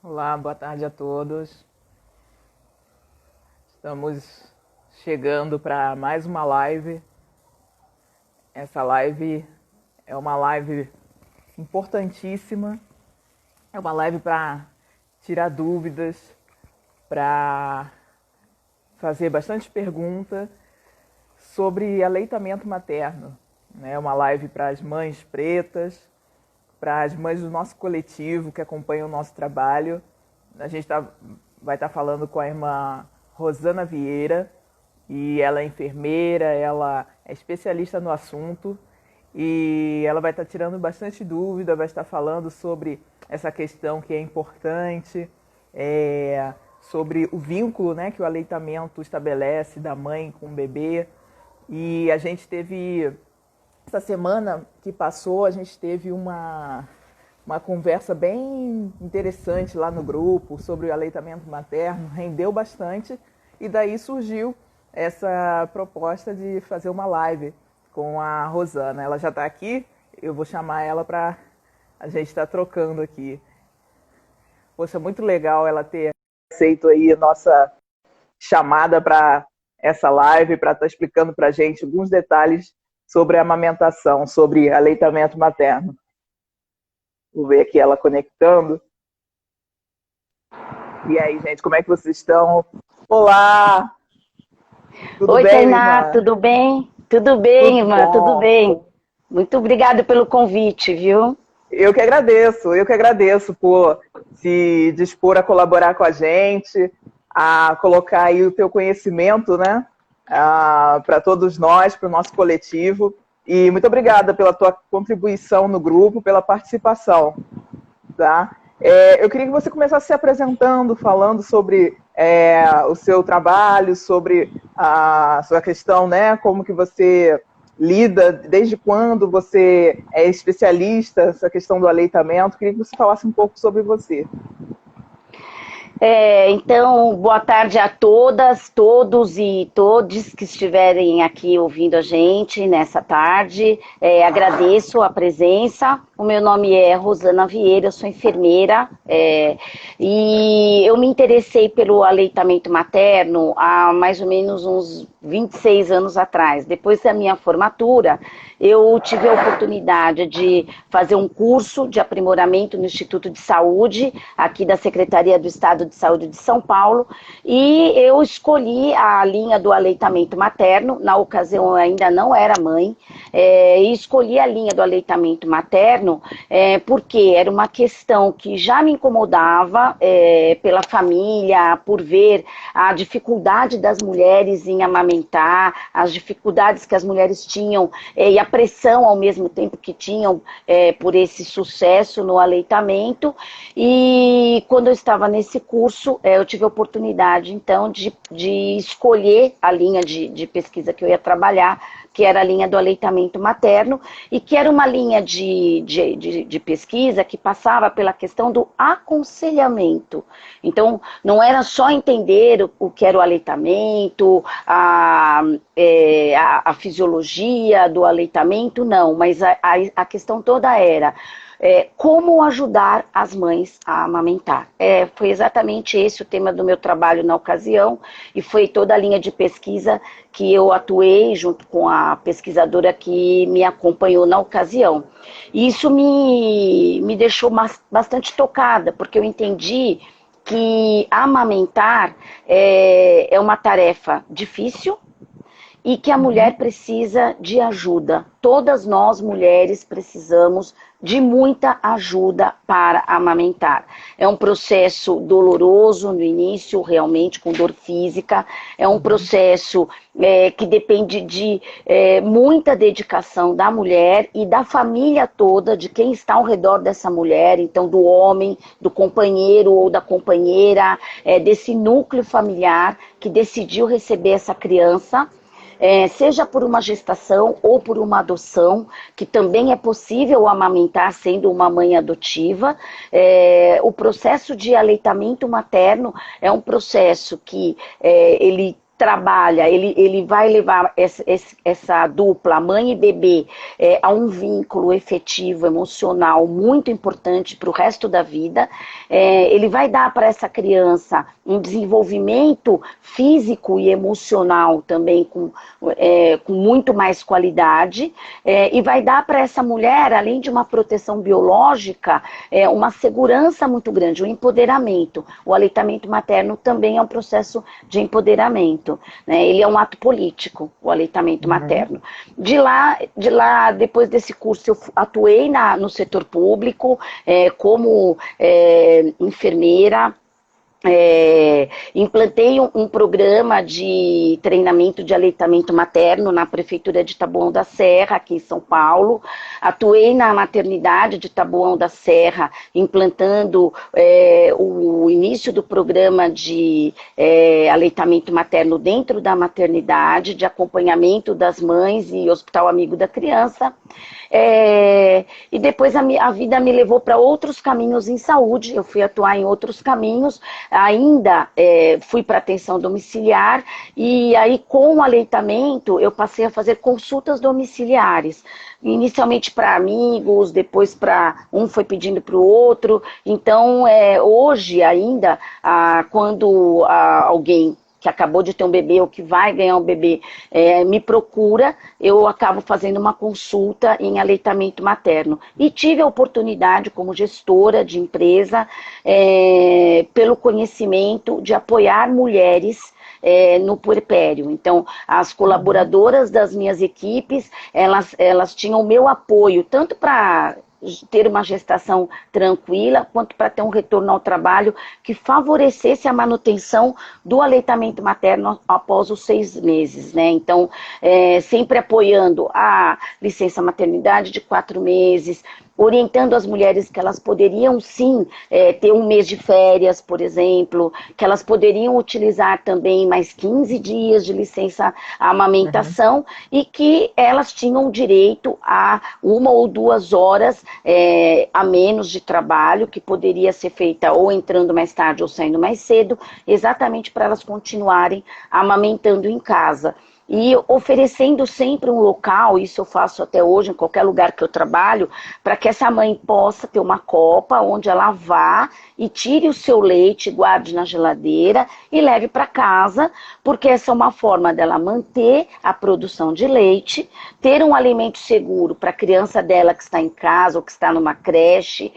Olá, boa tarde a todos. Estamos chegando para mais uma live. Essa live é uma live importantíssima. É uma live para tirar dúvidas, para fazer bastante pergunta sobre aleitamento materno. É uma live para as mães pretas, para as mães do nosso coletivo que acompanham o nosso trabalho. A gente vai estar falando com a irmã Rosana Vieira, e ela é enfermeira, ela é especialista no assunto, e ela vai estar tirando bastante dúvida, vai estar falando sobre essa questão que é importante, sobre o vínculo, né, que o aleitamento estabelece da mãe com o bebê. E a gente teve essa semana que passou, a gente teve uma conversa bem interessante lá no grupo sobre o aleitamento materno, rendeu bastante, e daí surgiu essa proposta de fazer uma live com a Rosana. Ela já está aqui, eu vou chamar ela para a gente estar trocando aqui. Poxa, muito legal ela ter aceito aí a nossa chamada para essa live, para estar explicando para a gente alguns detalhes sobre a amamentação, sobre aleitamento materno. Vou ver aqui ela conectando. E aí, gente, como é que vocês estão? Olá! Tudo Oi, bem, Tainá, irmã? tudo bem? Tudo bem, Tudo irmã, tudo bom. bem. Muito obrigada pelo convite, viu? Eu que agradeço por se dispor a colaborar com a gente, a colocar aí o teu conhecimento, né? Para todos nós, para o nosso coletivo. E muito obrigada pela tua contribuição no grupo, pela participação. Tá? Eu queria que você começasse se apresentando, falando sobre o seu trabalho, sobre a sua questão, né? Como que você lida, desde quando você é especialista nessa questão do aleitamento. Queria que você falasse um pouco sobre você. Então, boa tarde a todas, todos e todes que estiverem aqui ouvindo a gente nessa tarde. Agradeço a presença. O meu nome é Rosana Vieira, eu sou enfermeira, e eu me interessei pelo aleitamento materno há mais ou menos uns 26 anos atrás. Depois da minha formatura, eu tive a oportunidade de fazer um curso de aprimoramento no Instituto de Saúde, aqui da Secretaria do Estado de Saúde de São Paulo, e eu escolhi a linha do aleitamento materno. Na ocasião eu ainda não era mãe, e escolhi a linha do aleitamento materno porque era uma questão que já me incomodava pela família, por ver a dificuldade das mulheres em amamentar, as dificuldades que as mulheres tinham e a pressão ao mesmo tempo que tinham por esse sucesso no aleitamento. E quando eu estava nesse curso, eu tive a oportunidade então de escolher a linha de pesquisa que eu ia trabalhar, que era a linha do aleitamento materno, e que era uma linha de pesquisa que passava pela questão do aconselhamento. Então, não era só entender o que era o aleitamento, a fisiologia do aleitamento, não, mas a questão toda era como ajudar as mães a amamentar. Foi exatamente esse o tema do meu trabalho na ocasião, e foi toda a linha de pesquisa que eu atuei junto com a pesquisadora que me acompanhou na ocasião. E isso me deixou bastante tocada, porque eu entendi que amamentar é uma tarefa difícil, e que a mulher precisa de ajuda. Todas nós, mulheres, precisamos de muita ajuda para amamentar. É um processo doloroso no início, realmente, com dor física. É um processo que depende de muita dedicação da mulher e da família toda, de quem está ao redor dessa mulher, então do homem, do companheiro ou da companheira, desse núcleo familiar que decidiu receber essa criança. Seja por uma gestação ou por uma adoção, que também é possível amamentar sendo uma mãe adotiva. O processo de aleitamento materno é um processo que ele trabalha, ele vai levar essa dupla, mãe e bebê, a um vínculo efetivo, emocional, muito importante para o resto da vida. Ele vai dar para essa criança um desenvolvimento físico e emocional também com muito mais qualidade, e vai dar para essa mulher, além de uma proteção biológica, uma segurança muito grande, um empoderamento. O aleitamento materno também é um processo de empoderamento. Né? Ele é um ato político, o aleitamento materno. De lá, depois desse curso, eu atuei no setor público, como enfermeira. Implantei um programa de treinamento de aleitamento materno na Prefeitura de Taboão da Serra, aqui em São Paulo. Atuei na maternidade de Taboão da Serra, implantando o início do programa de aleitamento materno dentro da maternidade, de acompanhamento das mães e Hospital Amigo da Criança. E depois a vida me levou para outros caminhos em saúde, eu fui atuar em outros caminhos, ainda fui para atenção domiciliar, e aí com o aleitamento eu passei a fazer consultas domiciliares, inicialmente para amigos, depois um foi pedindo para o outro. Então hoje ainda, quando alguém que acabou de ter um bebê ou que vai ganhar um bebê, me procura, eu acabo fazendo uma consulta em aleitamento materno. E tive a oportunidade, como gestora de empresa, pelo conhecimento de apoiar mulheres no puerpério. Então, as colaboradoras das minhas equipes, elas tinham o meu apoio, tanto para ter uma gestação tranquila, quanto para ter um retorno ao trabalho que favorecesse a manutenção do aleitamento materno após os 6 meses, né? Então, sempre apoiando a licença maternidade de 4 meses, orientando as mulheres que elas poderiam sim ter um mês de férias, por exemplo, que elas poderiam utilizar também mais 15 dias de licença amamentação, e que elas tinham direito a 1 ou 2 horas a menos de trabalho, que poderia ser feita ou entrando mais tarde ou saindo mais cedo, exatamente para elas continuarem amamentando em casa. E oferecendo sempre um local, isso eu faço até hoje, em qualquer lugar que eu trabalho, para que essa mãe possa ter uma copa onde ela vá e tire o seu leite, guarde na geladeira e leve para casa, porque essa é uma forma dela manter a produção de leite, ter um alimento seguro para a criança dela que está em casa ou que está numa creche,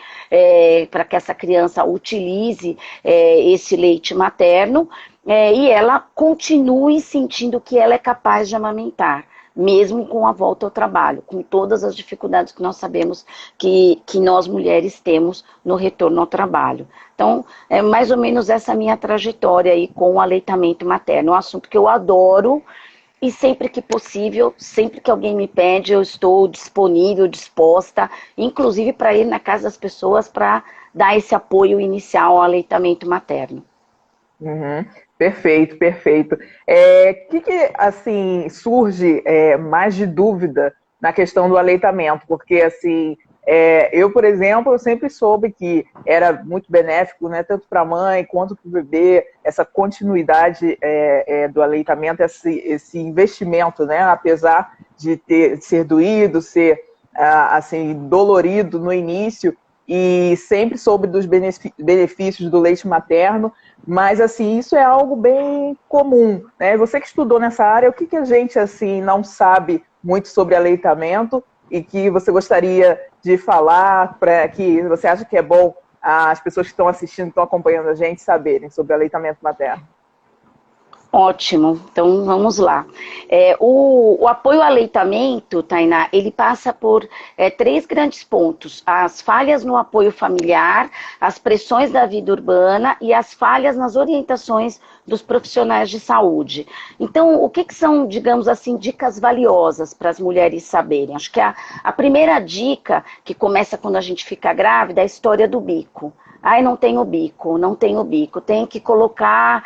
para que essa criança utilize esse leite materno, e ela continue sentindo que ela é capaz de amamentar, mesmo com a volta ao trabalho, com todas as dificuldades que nós sabemos que nós mulheres temos no retorno ao trabalho. Então, é mais ou menos essa minha trajetória aí com o aleitamento materno, um assunto que eu adoro, e sempre que possível, sempre que alguém me pede, eu estou disponível, disposta, inclusive para ir na casa das pessoas para dar esse apoio inicial ao aleitamento materno. Uhum. Perfeito, perfeito. Que assim, surge mais de dúvida na questão do aleitamento? Porque, assim, eu, por exemplo, eu sempre soube que era muito benéfico, né, tanto para a mãe quanto para o bebê, essa continuidade do aleitamento, esse investimento, né, apesar de ser doído, ser assim, dolorido no início, e sempre soube dos benefícios do leite materno, mas assim, isso é algo bem comum, né? Você que estudou nessa área, o que a gente assim não sabe muito sobre aleitamento e que você gostaria de falar, para que você acha que é bom as pessoas que estão assistindo, estão acompanhando a gente, saberem sobre aleitamento materno? Ótimo, então vamos lá. O apoio ao aleitamento, Tainá, ele passa por 3 grandes pontos: as falhas no apoio familiar, as pressões da vida urbana e as falhas nas orientações dos profissionais de saúde. Então, o que são, digamos assim, dicas valiosas para as mulheres saberem? Acho que a primeira dica, que começa quando a gente fica grávida, é a história do bico. Ai, não tenho bico, não tenho bico. Tem que colocar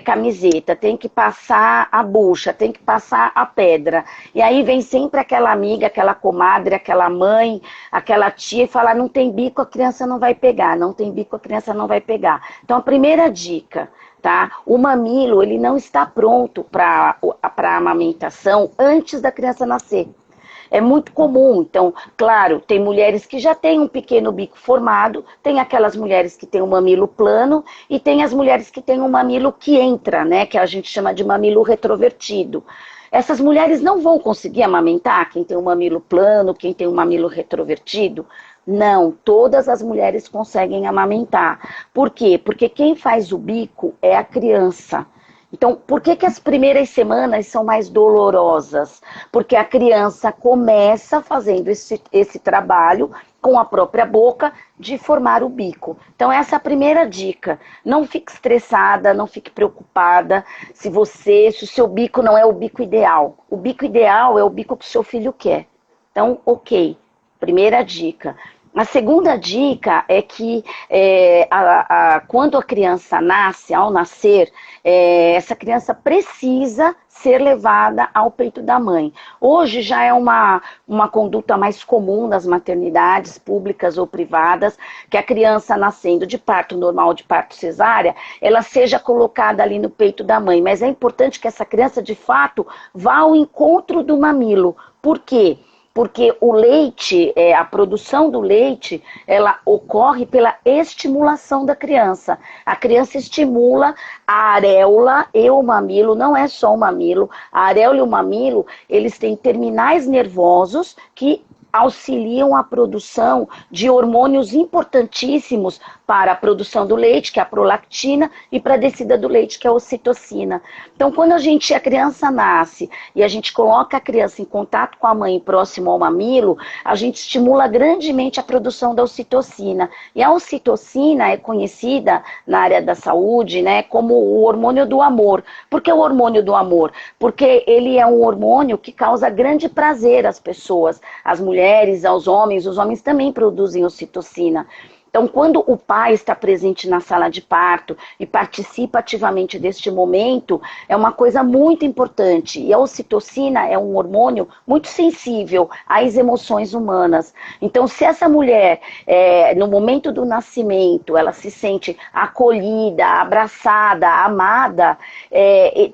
camiseta, tem que passar a bucha, tem que passar a pedra. E aí vem sempre aquela amiga, aquela comadre, aquela mãe, aquela tia e fala: não tem bico, a criança não vai pegar. Não tem bico, a criança não vai pegar. Então, a primeira dica: tá? O mamilo, ele não está pronto para a amamentação antes da criança nascer. É muito comum, então, claro, tem mulheres que já têm um pequeno bico formado, tem aquelas mulheres que têm um mamilo plano e tem as mulheres que têm um mamilo que entra, né, que a gente chama de mamilo retrovertido. Essas mulheres não vão conseguir amamentar, quem tem um mamilo plano, quem tem um mamilo retrovertido. Não, todas as mulheres conseguem amamentar. Por quê? Porque quem faz o bico é a criança. Então, por que as primeiras semanas são mais dolorosas? Porque a criança começa fazendo esse trabalho com a própria boca de formar o bico. Então, essa é a primeira dica. Não fique estressada, não fique preocupada se o seu bico não é o bico ideal. O bico ideal é o bico que o seu filho quer. Então, ok. Primeira dica. A segunda dica é que quando a criança nasce, ao nascer, essa criança precisa ser levada ao peito da mãe. Hoje já é uma conduta mais comum nas maternidades públicas ou privadas, que a criança nascendo de parto normal, de parto cesárea, ela seja colocada ali no peito da mãe. Mas é importante que essa criança, de fato, vá ao encontro do mamilo. Por quê? Porque o leite, a produção do leite, ela ocorre pela estimulação da criança. A criança estimula a areola e o mamilo, não é só o mamilo. A areola e o mamilo, eles têm terminais nervosos que auxiliam a produção de hormônios importantíssimos para a produção do leite, que é a prolactina, e para a descida do leite, que é a ocitocina. Então, quando a criança nasce e a gente coloca a criança em contato com a mãe próximo ao mamilo, a gente estimula grandemente a produção da ocitocina. E a ocitocina é conhecida na área da saúde, né, como o hormônio do amor. Por que o hormônio do amor? Porque ele é um hormônio que causa grande prazer às pessoas, às mulheres, aos homens. Os homens também produzem ocitocina. Então, quando o pai está presente na sala de parto e participa ativamente deste momento, é uma coisa muito importante. E a ocitocina é um hormônio muito sensível às emoções humanas. Então, se essa mulher, no momento do nascimento, ela se sente acolhida, abraçada, amada,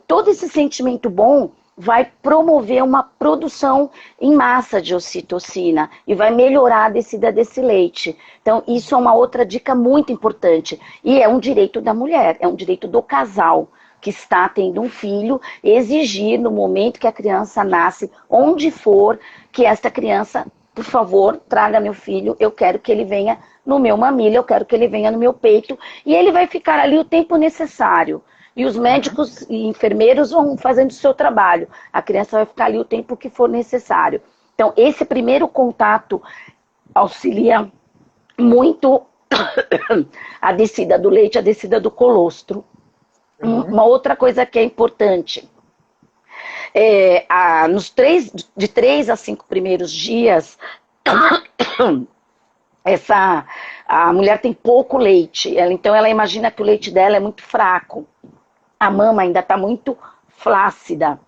todo esse sentimento bom vai promover uma produção em massa de ocitocina e vai melhorar a descida desse leite. Então, isso é uma outra dica muito importante. E é um direito da mulher, é um direito do casal que está tendo um filho, exigir no momento que a criança nasce, onde for, que esta criança, por favor, traga meu filho, eu quero que ele venha no meu mamilo, eu quero que ele venha no meu peito, e ele vai ficar ali o tempo necessário. E os médicos e enfermeiros vão fazendo o seu trabalho. A criança vai ficar ali o tempo que for necessário. Então, esse primeiro contato auxilia muito a descida do leite, a descida do colostro. Uma outra coisa que é importante, de 3 a 5 primeiros dias, a mulher tem pouco leite. Então, ela imagina que o leite dela é muito fraco. A mama ainda está muito flácida.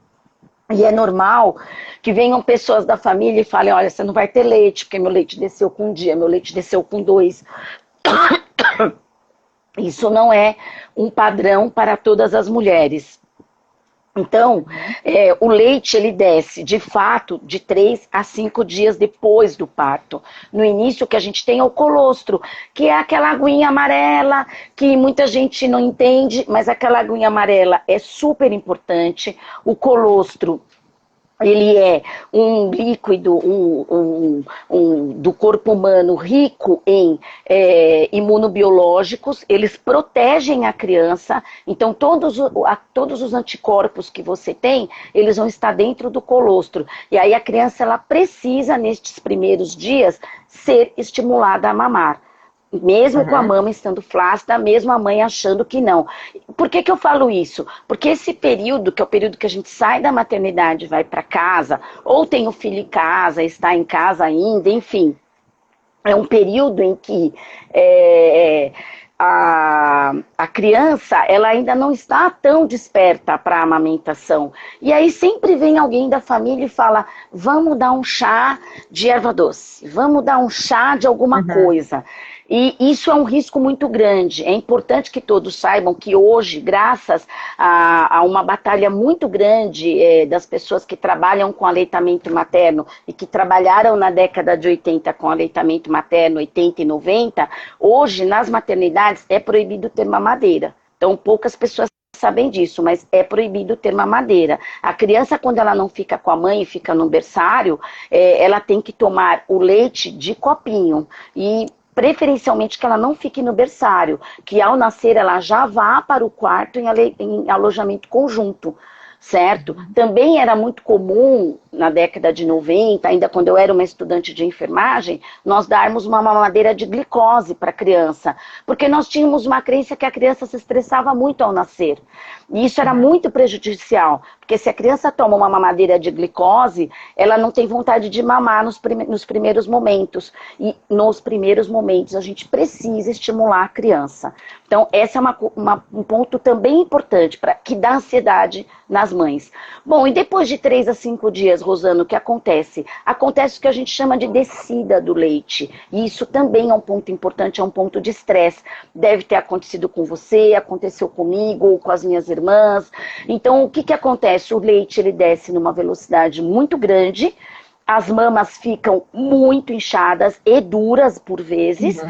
E é normal que venham pessoas da família e falem, olha, você não vai ter leite, porque meu leite desceu com um dia, meu leite desceu com 2. Isso não é um padrão para todas as mulheres. Então, o leite ele desce, de fato, de 3 a 5 dias depois do parto. No início, o que a gente tem é o colostro, que é aquela aguinha amarela, que muita gente não entende, mas aquela aguinha amarela é super importante. O colostro, ele é um líquido do corpo humano rico em imunobiológicos, eles protegem a criança, então todos os anticorpos que você tem, eles vão estar dentro do colostro. E aí a criança ela precisa, nestes primeiros dias, ser estimulada a mamar. Mesmo com a mama estando flácida, mesmo a mãe achando que não. Por que eu falo isso? Porque esse período, que é o período que a gente sai da maternidade e vai para casa, ou tem o filho em casa, está em casa ainda, enfim. É um período em que a criança ela ainda não está tão desperta para a amamentação. E aí sempre vem alguém da família e fala, vamos dar um chá de erva doce, vamos dar um chá de alguma coisa. E isso é um risco muito grande. É importante que todos saibam que hoje, graças a uma batalha muito grande das pessoas que trabalham com aleitamento materno e que trabalharam na década de 80 com aleitamento materno, 80 e 90, hoje nas maternidades é proibido ter mamadeira. Então poucas pessoas sabem disso, mas é proibido ter mamadeira. A criança, quando ela não fica com a mãe e fica no berçário, ela tem que tomar o leite de copinho e preferencialmente que ela não fique no berçário, que ao nascer ela já vá para o quarto em alojamento conjunto, certo? Também era muito comum, na década de 90, ainda quando eu era uma estudante de enfermagem, nós darmos uma mamadeira de glicose para a criança, porque nós tínhamos uma crença que a criança se estressava muito ao nascer. E isso era muito prejudicial, porque se a criança toma uma mamadeira de glicose, ela não tem vontade de mamar nos primeiros momentos. E nos primeiros momentos a gente precisa estimular a criança. Então, esse é um ponto também importante, que dá ansiedade nas mães. Bom, e depois de 3 a 5 dias, Rosana, o que acontece? Acontece o que a gente chama de descida do leite. E isso também é um ponto importante, é um ponto de estresse. Deve ter acontecido com você, aconteceu comigo ou com as minhas irmãs. Então, o que acontece? O leite ele desce numa velocidade muito grande, as mamas ficam muito inchadas e duras por vezes,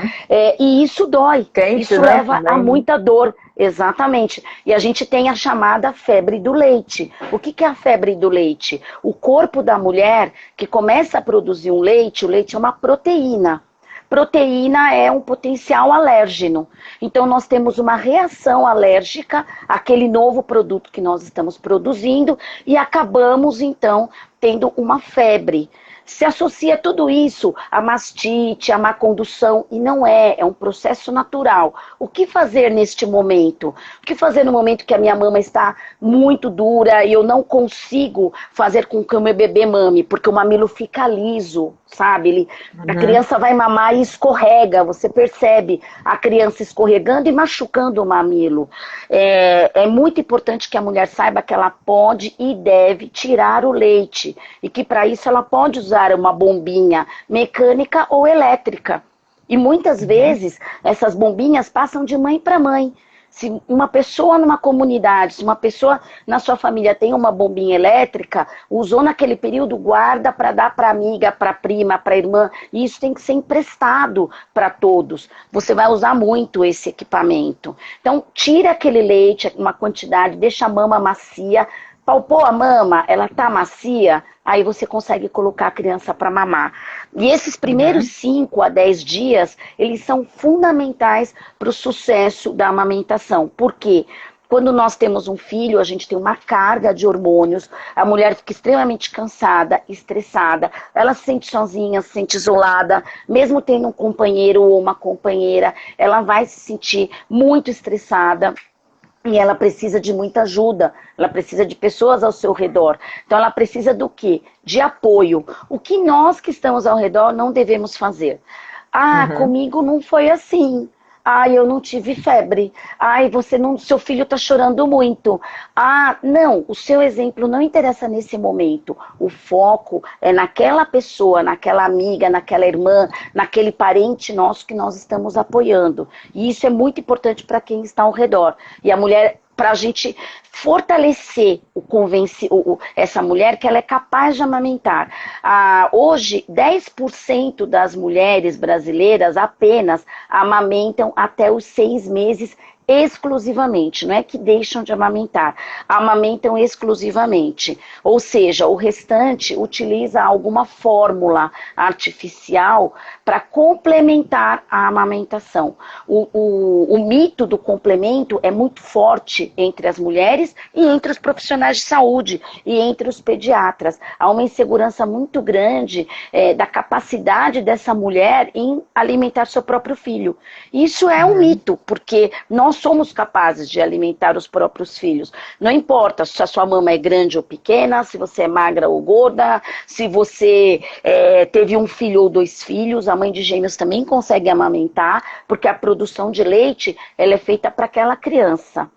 e isso dói. Quente, isso leva a muita dor. Exatamente. E a gente tem a chamada febre do leite. O que é a febre do leite? O corpo da mulher que começa a produzir o leite é uma proteína. Proteína é um potencial alérgeno. Então, nós temos uma reação alérgica àquele novo produto que nós estamos produzindo e acabamos, então, tendo uma febre. Se associa tudo isso a mastite, a má condução, e não é um processo natural. O que fazer neste momento? O que fazer no momento que a minha mama está muito dura e eu não consigo fazer com que o meu bebê mame, porque o mamilo fica liso, sabe? A criança vai mamar e escorrega, você percebe a criança escorregando e machucando o mamilo. É muito importante que a mulher saiba que ela pode e deve tirar o leite, e que para isso ela pode usar uma bombinha mecânica ou elétrica. E muitas vezes essas bombinhas passam de mãe para mãe. Se uma pessoa numa comunidade, se uma pessoa na sua família tem uma bombinha elétrica, usou naquele período, guarda para dar para amiga, para prima, para irmã. E isso tem que ser emprestado para todos. Você vai usar muito esse equipamento. Então, tira aquele leite, uma quantidade, deixa a mama macia. Palpou a mama, ela tá macia, aí você consegue colocar a criança para mamar. E esses primeiros 5 a 10 dias, eles são fundamentais para o sucesso da amamentação. Por quê? Quando nós temos um filho, a gente tem uma carga de hormônios, a mulher fica extremamente cansada, estressada, ela se sente sozinha, se sente isolada, mesmo tendo um companheiro ou uma companheira, ela vai se sentir muito estressada. E ela precisa de muita ajuda, ela precisa de pessoas ao seu redor. Então ela precisa do quê? De apoio. O que nós que estamos ao redor não devemos fazer? Comigo não foi assim. Eu não tive febre. Seu filho está chorando muito. Não, o seu exemplo não interessa nesse momento. O foco é naquela pessoa, naquela amiga, naquela irmã, naquele parente nosso que nós estamos apoiando. E isso é muito importante para quem está ao redor. E a mulher, para a gente fortalecer essa mulher que ela é capaz de amamentar. Hoje, 10% das mulheres brasileiras apenas amamentam até os 6 meses exclusivamente, não é que deixam de amamentar, amamentam exclusivamente, ou seja, o restante utiliza alguma fórmula artificial para complementar a amamentação. O mito do complemento é muito forte entre as mulheres e entre os profissionais de saúde e entre os pediatras. Há uma insegurança muito grande da capacidade dessa mulher em alimentar seu próprio filho. Isso é um mito, porque nós somos capazes de alimentar os próprios filhos. Não importa se a sua mama é grande ou pequena, se você é magra ou gorda, se você teve um filho ou 2 filhos, a mãe de gêmeos também consegue amamentar, porque a produção de leite ela é feita para aquela criança.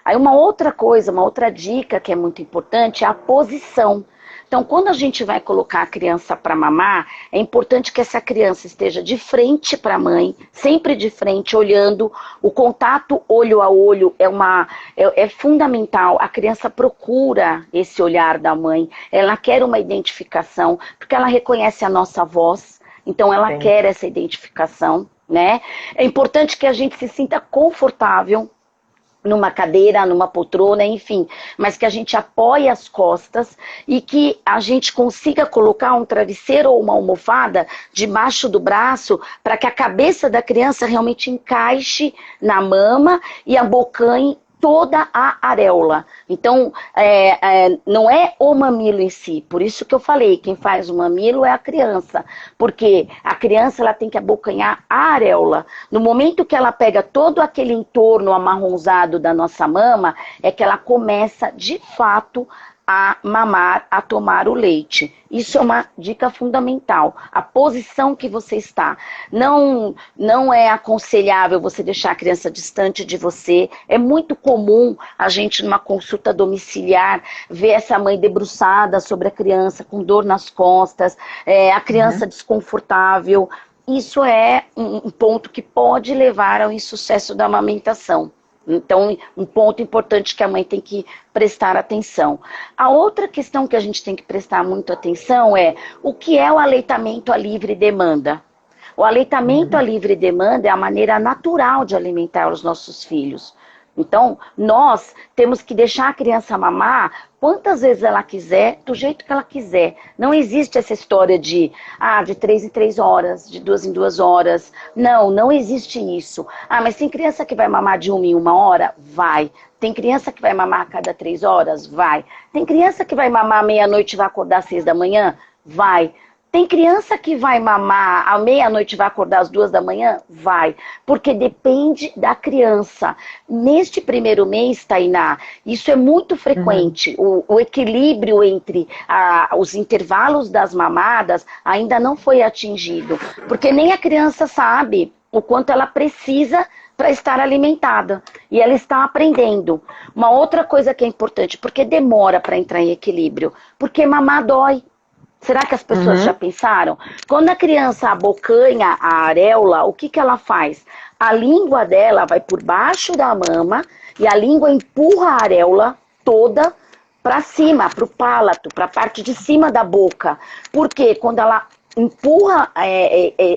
Aí uma outra coisa, uma outra dica que é muito importante é a posição. Então, quando a gente vai colocar a criança para mamar, é importante que essa criança esteja de frente para a mãe, sempre de frente, olhando. O contato olho a olho é fundamental. A criança procura esse olhar da mãe, ela quer uma identificação, porque ela reconhece a nossa voz, então ela quer essa identificação, né? É importante que a gente se sinta confortável numa cadeira, numa poltrona, enfim, mas que a gente apoie as costas e que a gente consiga colocar um travesseiro ou uma almofada debaixo do braço para que a cabeça da criança realmente encaixe na mama e abocanhe toda a areola. Então, não é o mamilo em si, por isso que eu falei, quem faz o mamilo é a criança, porque a criança ela tem que abocanhar a areola. No momento que ela pega todo aquele entorno amarronzado da nossa mama, é que ela começa, de fato, a mamar, a tomar o leite. Isso é uma dica fundamental. A posição que você está. Não é aconselhável você deixar a criança distante de você. É muito comum a gente, numa consulta domiciliar, ver essa mãe debruçada sobre a criança, com dor nas costas, a criança desconfortável. Isso é um ponto que pode levar ao insucesso da amamentação. Então, um ponto importante que a mãe tem que prestar atenção. A outra questão que a gente tem que prestar muito atenção é o que é o aleitamento a livre demanda. O aleitamento a livre demanda é a maneira natural de alimentar os nossos filhos. Então, nós temos que deixar a criança mamar quantas vezes ela quiser, do jeito que ela quiser. Não existe essa história de 3 em 3 horas, de 2 em 2 horas. Não existe isso. Mas tem criança que vai mamar de 1 em 1 hora? Vai. Tem criança que vai mamar a cada 3 horas? Vai. Tem criança que vai mamar à meia-noite e vai acordar às 6 da manhã? Vai. Tem criança que vai mamar à meia-noite e vai acordar às 2 da manhã? Vai. Porque depende da criança. Neste primeiro mês, Tainá, isso é muito frequente. O equilíbrio entre os intervalos das mamadas ainda não foi atingido. Porque nem a criança sabe o quanto ela precisa para estar alimentada. E ela está aprendendo. Uma outra coisa que é importante, porque demora para entrar em equilíbrio? Porque mamar dói. Será que as pessoas já pensaram? Quando a criança abocanha a areola, o que ela faz? A língua dela vai por baixo da mama e a língua empurra a areola toda para cima, para o palato, para a parte de cima da boca. Porque quando ela empurra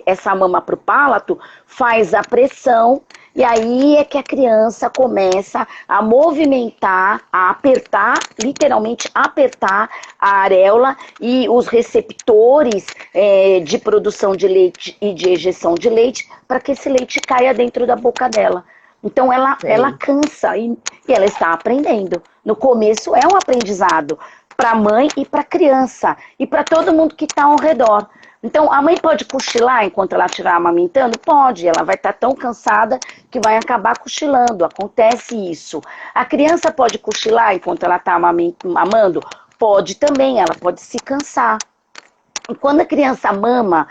essa mama para o palato, faz a pressão. E aí é que a criança começa a movimentar, a apertar, literalmente apertar a areola e os receptores de produção de leite e de ejeção de leite para que esse leite caia dentro da boca dela. Então ela cansa e ela está aprendendo. No começo é um aprendizado para a mãe e para a criança e para todo mundo que está ao redor. Então, a mãe pode cochilar enquanto ela estiver amamentando? Pode, ela vai estar tão cansada que vai acabar cochilando, acontece isso. A criança pode cochilar enquanto ela está mamando? Pode também, ela pode se cansar. E quando a criança mama,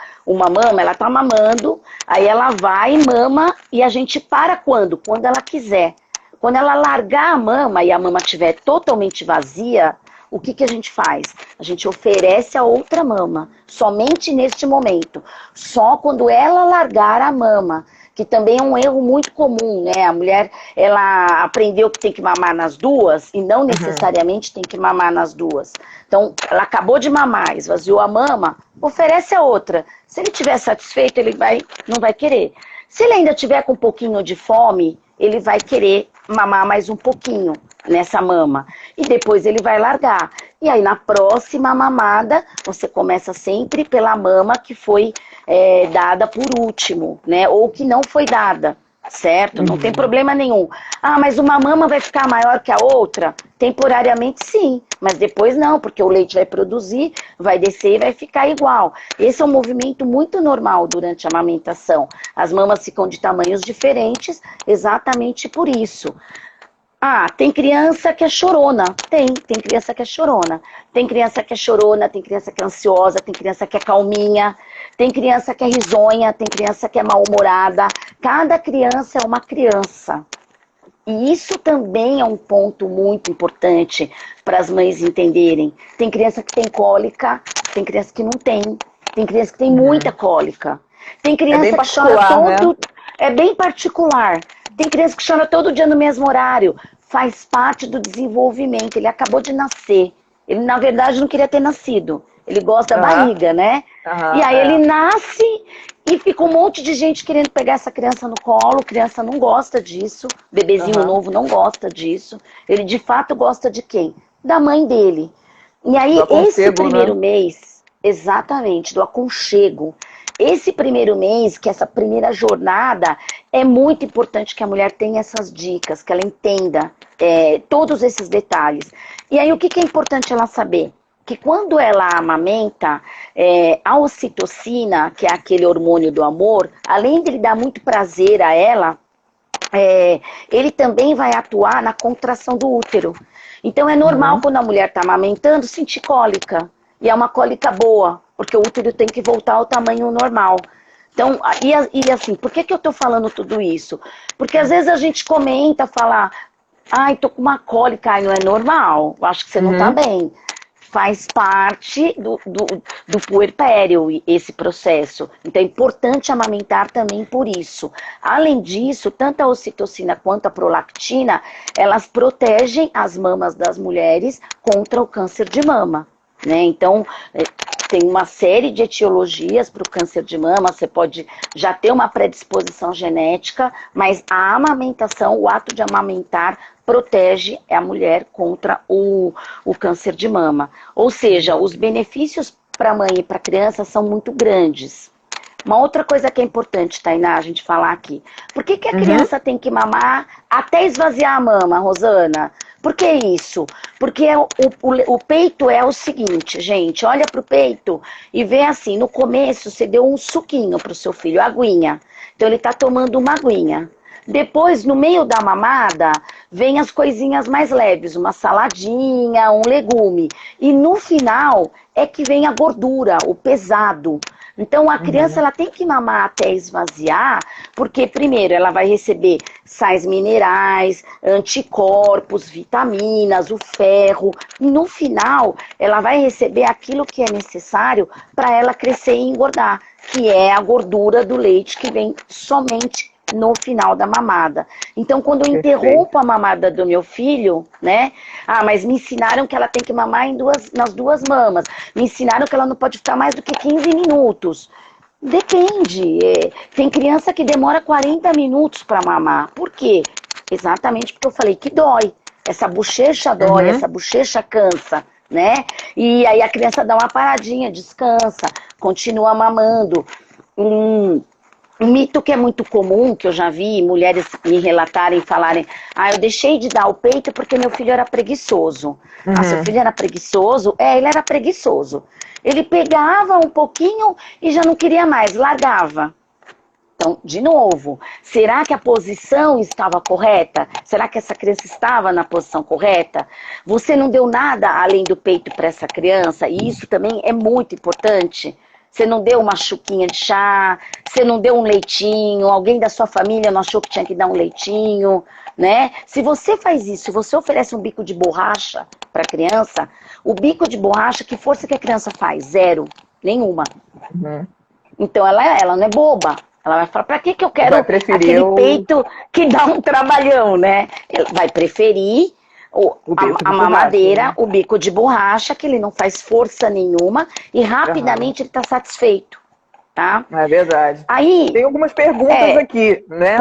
ela está mamando, aí ela vai e mama e a gente para quando? Quando ela quiser. Quando ela largar a mama e a mama estiver totalmente vazia, o que a gente faz? A gente oferece a outra mama, somente neste momento. Só quando ela largar a mama, que também é um erro muito comum, né? A mulher, ela aprendeu que tem que mamar nas duas e não necessariamente tem que mamar nas duas. Então, ela acabou de mamar, esvaziou a mama, oferece a outra. Se ele estiver satisfeito, ele não vai querer. Se ele ainda tiver com um pouquinho de fome, ele vai querer mamar mais um pouquinho nessa mama. E depois ele vai largar. E aí na próxima mamada, você começa sempre pela mama que foi dada por último, né? Ou que não foi dada, certo? Não tem problema nenhum. Mas uma mama vai ficar maior que a outra? Temporariamente sim, mas depois não, porque o leite vai produzir, vai descer e vai ficar igual. Esse é um movimento muito normal durante a amamentação. As mamas ficam de tamanhos diferentes exatamente por isso. Tem criança que é chorona. Tem criança que é chorona. Tem criança que é chorona, tem criança que é ansiosa, tem criança que é calminha, tem criança que é risonha, tem criança que é mal-humorada. Cada criança é uma criança. E isso também é um ponto muito importante para as mães entenderem. Tem criança que tem cólica, tem criança que não tem criança que tem muita cólica. Tem É bem criança que chora particular, né? todo... É bem particular. Tem criança que chora todo dia no mesmo horário. Faz parte do desenvolvimento. Ele acabou de nascer. Ele, na verdade, não queria ter nascido. Ele gosta da barriga, né? E aí ele nasce e fica um monte de gente querendo pegar essa criança no colo. Criança não gosta disso. Bebezinho novo não gosta disso. Ele, de fato, gosta de quem? Da mãe dele. E aí, esse primeiro mês, exatamente, do aconchego. Esse primeiro mês, que essa primeira jornada, é muito importante que a mulher tenha essas dicas, que ela entenda todos esses detalhes. E aí, o que é importante ela saber? Que quando ela amamenta, a ocitocina, que é aquele hormônio do amor, além de ele dar muito prazer a ela, ele também vai atuar na contração do útero. Então é normal quando a mulher está amamentando sentir cólica. E é uma cólica boa, porque o útero tem que voltar ao tamanho normal. Então, e assim, por que eu estou falando tudo isso? Porque às vezes a gente comenta, fala, ai, tô com uma cólica, ai, não é normal, acho que você não tá bem. Faz parte do puerpério esse processo. Então é importante amamentar também por isso. Além disso, tanto a ocitocina quanto a prolactina, elas protegem as mamas das mulheres contra o câncer de mama. Né? Então, tem uma série de etiologias para o câncer de mama, você pode já ter uma predisposição genética, mas a amamentação, o ato de amamentar, protege a mulher contra o câncer de mama. Ou seja, os benefícios para a mãe e para a criança são muito grandes. Uma outra coisa que é importante, Tainá, a gente falar aqui. Por que a criança tem que mamar até esvaziar a mama, Rosana? Por que isso? Porque o peito é o seguinte, gente, olha pro peito e vê assim, no começo você deu um suquinho pro seu filho, aguinha. Então ele tá tomando uma aguinha. Depois, no meio da mamada, vem as coisinhas mais leves, uma saladinha, um legume. E no final é que vem a gordura, o pesado. Então a criança ela tem que mamar até esvaziar, porque primeiro ela vai receber sais minerais, anticorpos, vitaminas, o ferro. E no final ela vai receber aquilo que é necessário para ela crescer e engordar, que é a gordura do leite que vem somente no final da mamada. Então, quando eu interrompo a mamada do meu filho, né? Ah, mas me ensinaram que ela tem que mamar nas duas mamas. Me ensinaram que ela não pode ficar mais do que 15 minutos. Depende. Tem criança que demora 40 minutos para mamar. Por quê? Exatamente porque eu falei que dói. Essa bochecha dói, essa bochecha cansa, né? E aí a criança dá uma paradinha, descansa, continua mamando. Um mito que é muito comum, que eu já vi mulheres me relatarem, falarem, eu deixei de dar o peito porque meu filho era preguiçoso. Seu filho era preguiçoso? Ele era preguiçoso. Ele pegava um pouquinho e já não queria mais, largava. Então, de novo, será que a posição estava correta? Será que essa criança estava na posição correta? Você não deu nada além do peito para essa criança, e isso também é muito importante. Você não deu uma chuquinha de chá, você não deu um leitinho, alguém da sua família não achou que tinha que dar um leitinho, né? Se você faz isso, se você oferece um bico de borracha para a criança, o bico de borracha, que força que a criança faz? Zero, nenhuma. Então ela não é boba. Ela vai falar, pra que eu quero aquele peito que dá um trabalhão, né? Ela vai preferir a mamadeira, borracha, né? O bico de borracha, que ele não faz força nenhuma e rapidamente ele está satisfeito, tá? É verdade. Aí, tem algumas perguntas aqui, né?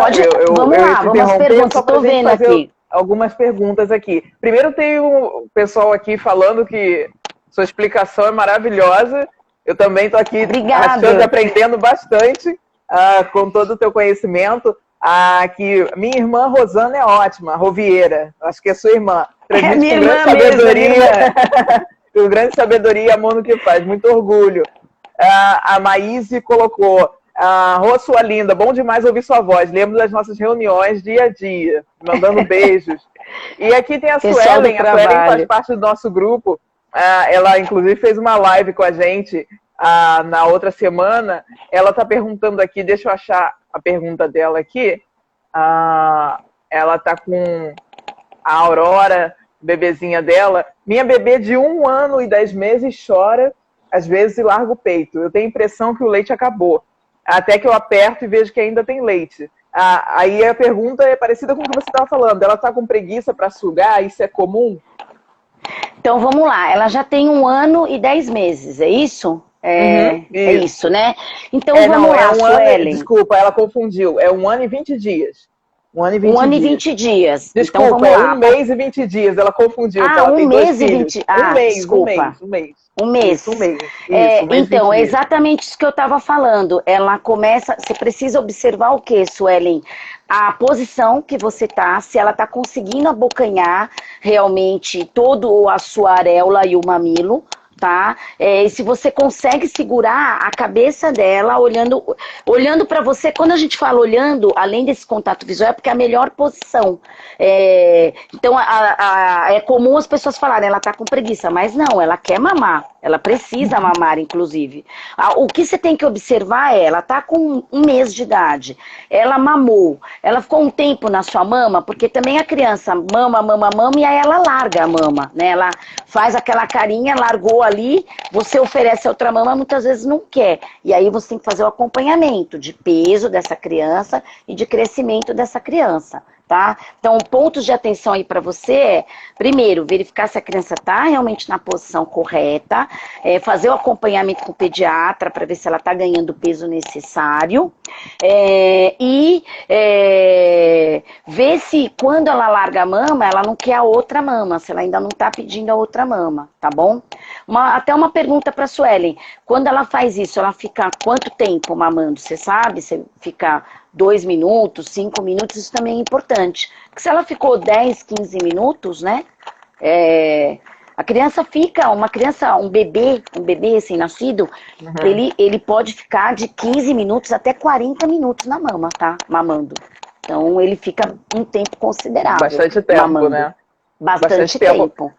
Vamos lá, vamos perguntas, estou vendo aqui. Algumas perguntas aqui. Primeiro tem o pessoal aqui falando que sua explicação é maravilhosa. Eu também estou aqui achando, aprendendo bastante com todo o teu conhecimento. Que minha irmã Rosana é ótima, Rovieira, acho que é sua irmã. Transmite com grande sabedoria, com grande sabedoria e amor no que faz, muito orgulho. A Maíse colocou, Rô, sua linda, bom demais ouvir sua voz, lembro das nossas reuniões dia a dia, mandando beijos. E aqui tem a Suelen faz parte do nosso grupo, ela inclusive fez uma live com a gente na outra semana. Ela está perguntando aqui, deixa eu achar a pergunta dela aqui. ela tá com a Aurora, bebezinha dela. Minha bebê de 1 ano e 10 meses chora, às vezes, e larga o peito. Eu tenho a impressão que o leite acabou. Até que eu aperto e vejo que ainda tem leite. Aí a pergunta é parecida com o que você estava falando. Ela está com preguiça para sugar? Isso é comum? Então vamos lá, ela já tem 1 ano e 10 meses, é isso? É isso, né? Então vamos não, lá, Suelen. Desculpa, ela confundiu. É 1 ano e 20 dias. 1 ano e 20 dias. Então Desculpa, vamos é lá. 1 mês e 20 dias. Ela confundiu, que ela Um tem dois mês e filhos. 20. Um mês, Desculpa. um mês. Um mês. Isso, um mês. Isso, 1 mês e Então, 20 é dias. exatamente isso que eu estava falando. Ela começa. Você precisa observar o que, Suelen? A posição que você tá, se ela tá conseguindo abocanhar realmente todo a sua areola e o mamilo, tá? E se você consegue segurar a cabeça dela olhando para você. Quando a gente fala olhando, além desse contato visual, é porque é a melhor posição. Então, é comum as pessoas falarem, ela tá com preguiça, mas não, ela quer mamar. Ela precisa mamar, inclusive. O que você tem que observar é, ela tá com 1 mês de idade, ela mamou, ela ficou um tempo na sua mama, porque também a criança mama, e aí ela larga a mama, né? Ela faz aquela carinha, largou ali, você oferece outra mama, muitas vezes não quer. E aí você tem que fazer o acompanhamento de peso dessa criança e de crescimento dessa criança. Tá? Então, pontos de atenção aí para você é, primeiro, verificar se a criança está realmente na posição correta, fazer o acompanhamento com o pediatra para ver se ela está ganhando o peso necessário, e ver se quando ela larga a mama, ela não quer a outra mama, se ela ainda não está pedindo a outra mama, tá bom? Até uma pergunta para a Suelen, quando ela faz isso, ela fica quanto tempo mamando? Você sabe? Você fica 2 minutos, 5 minutos, isso também é importante. Porque se ela ficou 10, 15 minutos, né? A criança fica, um bebê recém-nascido, ele pode ficar de 15 minutos até 40 minutos na mama, tá? Mamando. Então ele fica um tempo considerável. Bastante tempo, mamando. né? Bastante tempo.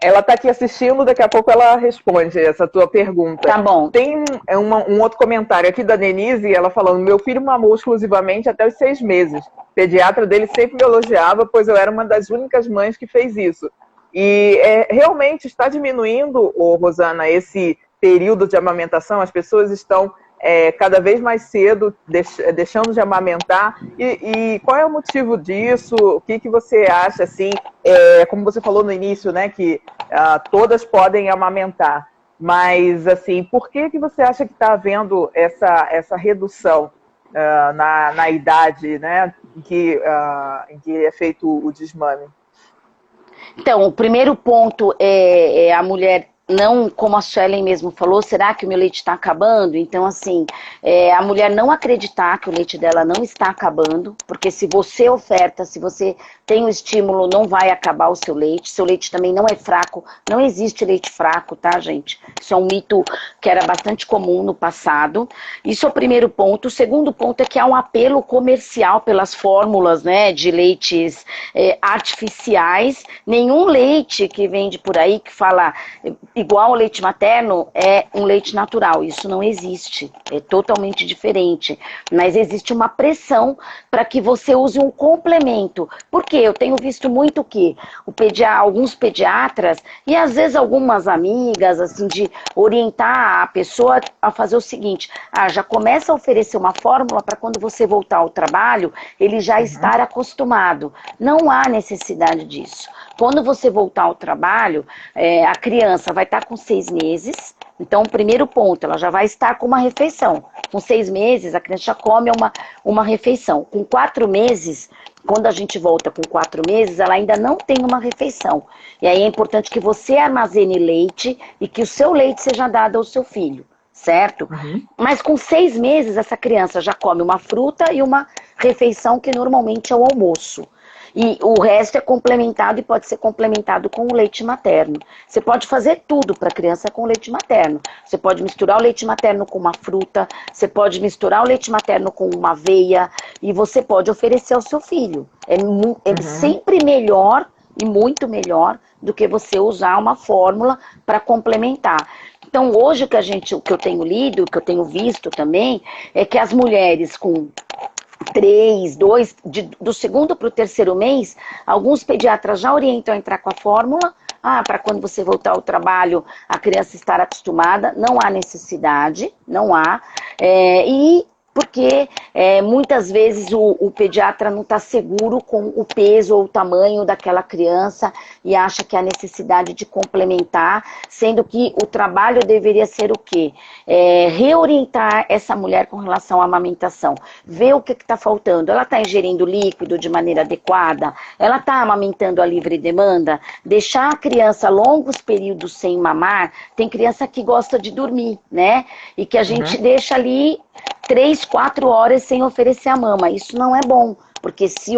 Ela está aqui assistindo, daqui a pouco ela responde essa tua pergunta. Tá bom. Tem um outro comentário aqui da Denise, ela falando, meu filho mamou exclusivamente até os 6 meses. O pediatra dele sempre me elogiava, pois eu era uma das únicas mães que fez isso. E realmente está diminuindo, Rosana, esse período de amamentação, as pessoas estão cada vez mais cedo deixando de amamentar. E qual é o motivo disso? O que você acha, assim, como você falou no início, né, que todas podem amamentar, mas, assim, por que você acha que está havendo essa redução na idade, né, em que é feito o desmame? Então, o primeiro ponto é a mulher, não, como a Suelen mesmo falou, será que o meu leite está acabando? Então, assim, a mulher não acreditar que o leite dela não está acabando, porque se você oferta, se você tem o estímulo, não vai acabar o seu leite também não é fraco, não existe leite fraco, tá, gente? Isso é um mito que era bastante comum no passado. Isso é o primeiro ponto. O segundo ponto é que há um apelo comercial pelas fórmulas, né, de leites artificiais. Nenhum leite que vende por aí, que fala igual ao leite materno, é um leite natural. Isso não existe. É totalmente diferente. Mas existe uma pressão para que você use um complemento. Por quê? Eu tenho visto muito que alguns pediatras, e às vezes algumas amigas, assim, de orientar a pessoa a fazer o seguinte, já começa a oferecer uma fórmula para quando você voltar ao trabalho, ele já estar acostumado. Não há necessidade disso. Quando você voltar ao trabalho, a criança vai estar com 6 meses, então o primeiro ponto, ela já vai estar com uma refeição. Com 6 meses, a criança já come uma refeição. Com 4 meses, quando a gente volta com 4 meses, ela ainda não tem uma refeição. E aí é importante que você armazene leite e que o seu leite seja dado ao seu filho, certo? Mas com 6 meses, essa criança já come uma fruta e uma refeição que normalmente é o almoço. E o resto é complementado e pode ser complementado com o leite materno. Você pode fazer tudo para a criança com leite materno. Você pode misturar o leite materno com uma fruta, você pode misturar o leite materno com uma aveia e você pode oferecer ao seu filho. É sempre melhor e muito melhor do que você usar uma fórmula para complementar. Então hoje o que eu tenho lido, o que eu tenho visto também, é que as mulheres com 3, 2, do segundo para o terceiro mês, alguns pediatras já orientam a entrar com a fórmula, para quando você voltar ao trabalho, a criança estar acostumada, não há necessidade, não há, e porque muitas vezes o pediatra não está seguro com o peso ou o tamanho daquela criança e acha que há necessidade de complementar, sendo que o trabalho deveria ser o quê? Reorientar essa mulher com relação à amamentação, ver o que está faltando, ela está ingerindo líquido de maneira adequada, ela está amamentando a livre demanda, deixar a criança longos períodos sem mamar, tem criança que gosta de dormir, né? E que a gente deixa ali 3, 4 horas sem oferecer a mama. Isso não é bom, porque se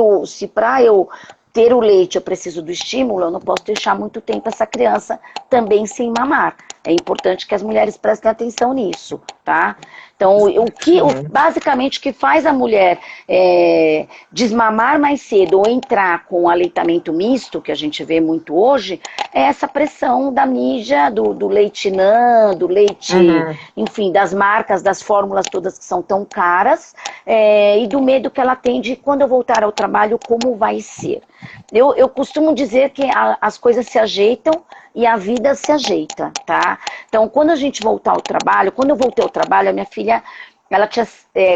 para eu ter o leite eu preciso do estímulo, eu não posso deixar muito tempo essa criança também sem mamar. É importante que as mulheres prestem atenção nisso, tá? Então, basicamente o que faz a mulher desmamar mais cedo ou entrar com o aleitamento misto, que a gente vê muito hoje, é essa pressão da mídia, do leite NAN, do leite, enfim, das marcas, das fórmulas todas que são tão caras, e do medo que ela tem de quando eu voltar ao trabalho, como vai ser. Eu costumo dizer que as coisas se ajeitam e a vida se ajeita, tá? Então, quando a gente voltar ao trabalho, quando eu voltei ao trabalho, a minha filha, ela tinha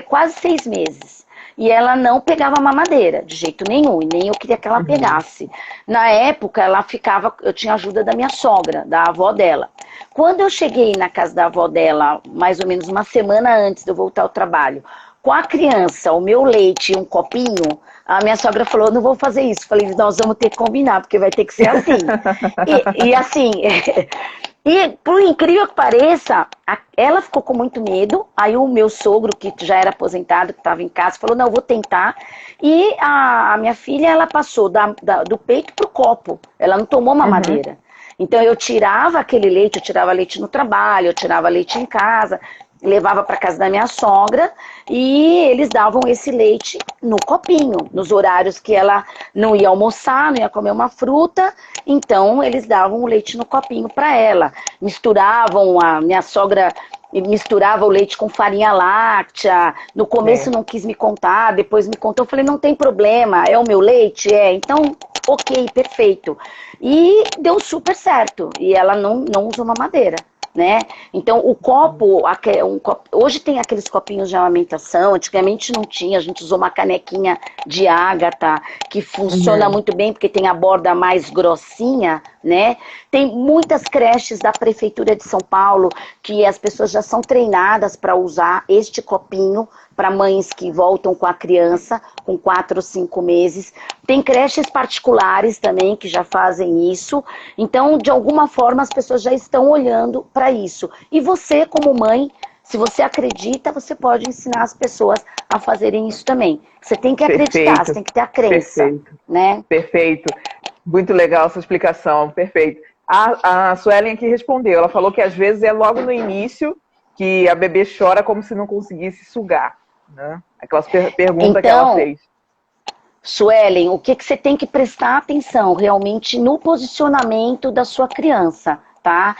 quase 6 meses. E ela não pegava mamadeira, de jeito nenhum, e nem eu queria que ela pegasse. Na época, eu tinha ajuda da minha sogra, da avó dela. Quando eu cheguei na casa da avó dela, mais ou menos uma semana antes de eu voltar ao trabalho, com a criança, o meu leite e um copinho, a minha sogra falou, não vou fazer isso. Falei, nós vamos ter que combinar, porque vai ter que ser assim. E assim, e por incrível que pareça, ela ficou com muito medo. Aí o meu sogro, que já era aposentado, que estava em casa, falou, não, eu vou tentar. E a minha filha, ela passou do peito pro copo. Ela não tomou mamadeira. Então eu tirava aquele leite, eu tirava leite no trabalho, eu tirava leite em casa, levava para casa da minha sogra e eles davam esse leite no copinho, nos horários que ela não ia almoçar, não ia comer uma fruta, então eles davam o leite no copinho para ela. Misturavam, a minha sogra misturava o leite com farinha láctea, no começo não quis me contar, depois me contou, eu falei, não tem problema, é o meu leite? Então, ok, perfeito. E deu super certo, e ela não usa mamadeira. Né? Então o copo, hoje tem aqueles copinhos de amamentação, antigamente não tinha, a gente usou uma canequinha de ágata, que funciona muito bem, porque tem a borda mais grossinha, né? Tem muitas creches da Prefeitura de São Paulo, que as pessoas já são treinadas para usar este copinho, para mães que voltam com a criança, com 4 ou 5 meses. Tem creches particulares também que já fazem isso. Então, de alguma forma, as pessoas já estão olhando para isso. E você, como mãe, se você acredita, você pode ensinar as pessoas a fazerem isso também. Você tem que acreditar, você tem que ter a crença. Perfeito. Né? Perfeito. Muito legal essa explicação, perfeito. A Suelen aqui respondeu, ela falou que às vezes é logo no início que a bebê chora como se não conseguisse sugar. Né? Aquelas perguntas que ela fez. Suelen, o que você tem que prestar atenção realmente no posicionamento da sua criança, tá?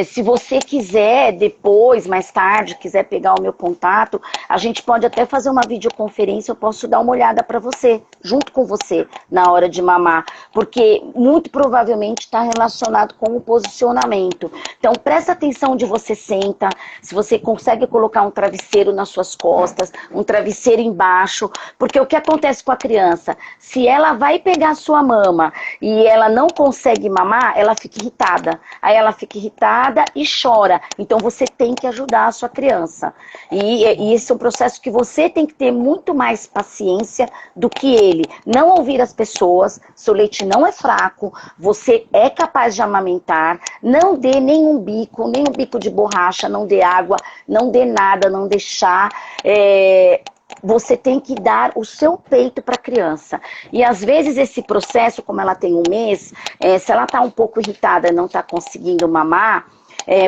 Se você quiser depois, mais tarde, quiser pegar o meu contato, a gente pode até fazer uma videoconferência, eu posso dar uma olhada para você, junto com você, na hora de mamar, porque muito provavelmente está relacionado com o posicionamento. Então, presta atenção onde você senta, se você consegue colocar um travesseiro nas suas costas, um travesseiro embaixo, porque o que acontece com a criança? Se ela vai pegar a sua mama e ela não consegue mamar, ela fica irritada. Aí ela fica irritada e chora. Então você tem que ajudar a sua criança. E esse é um processo que você tem que ter muito mais paciência do que ele. Não ouvir as pessoas, seu leite não é fraco, você é capaz de amamentar, não dê nenhum bico de borracha, não dê água, não dê nada, não dê chá. Você tem que dar o seu peito para a criança. E às vezes esse processo, como ela tem 1 mês, se ela está um pouco irritada e não está conseguindo mamar,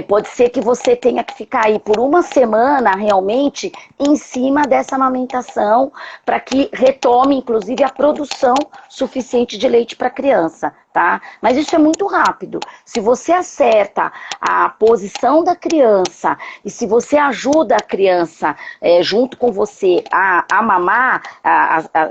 pode ser que você tenha que ficar aí por uma semana realmente em cima dessa amamentação para que retome, inclusive, a produção suficiente de leite para a criança, tá? Mas isso é muito rápido. Se você acerta a posição da criança e se você ajuda a criança junto com você a mamar,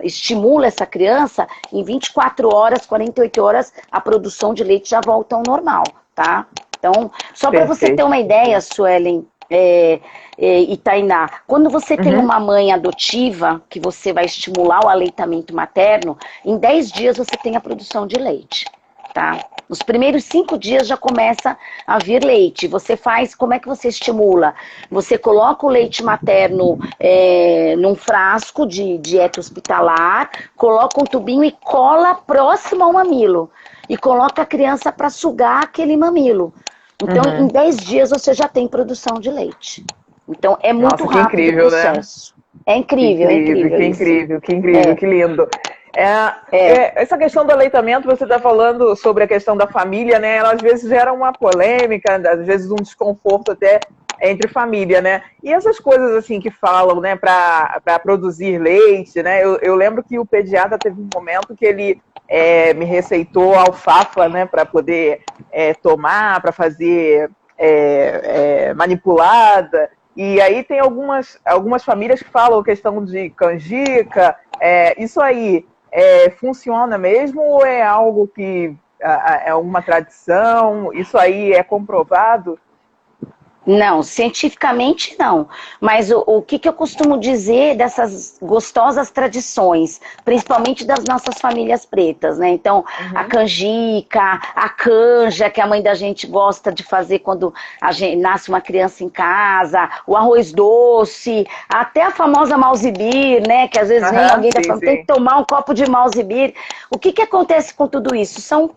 estimula essa criança, em 24 horas, 48 horas, a produção de leite já volta ao normal, tá? Então, só para você ter uma ideia, Suelen e Tainá, quando você tem uma mãe adotiva, que você vai estimular o aleitamento materno, em 10 dias você tem a produção de leite, tá? Nos primeiros 5 dias já começa a vir leite. Você faz, como é que você estimula? Você coloca o leite materno num frasco de dieta hospitalar, coloca um tubinho e cola próximo ao mamilo. E coloca a criança para sugar aquele mamilo. Então, em 10 dias você já tem produção de leite. Então, é muito rápido incrível, o processo. Né? É incrível, que incrível, que lindo. Essa questão do aleitamento, você está falando sobre a questão da família, né? Ela às vezes gera uma polêmica, às vezes um desconforto até entre família, né? E essas coisas assim que falam, né, para produzir leite, né? Eu lembro que o pediatra teve um momento que ele me receitou alfafa, né, para poder tomar, para fazer manipulada. E aí tem algumas famílias que falam a questão de canjica. Isso aí funciona mesmo ou é algo que é uma tradição? Isso aí é comprovado? Não, cientificamente não. Mas o que eu costumo dizer dessas gostosas tradições, principalmente das nossas famílias pretas, né? Então, a canjica, a canja, que a mãe da gente gosta de fazer quando nasce uma criança em casa, o arroz doce, até a famosa Malzibir, né? Que às vezes vem alguém da família, tem que tomar um copo de Malzibir. O que acontece com tudo isso? São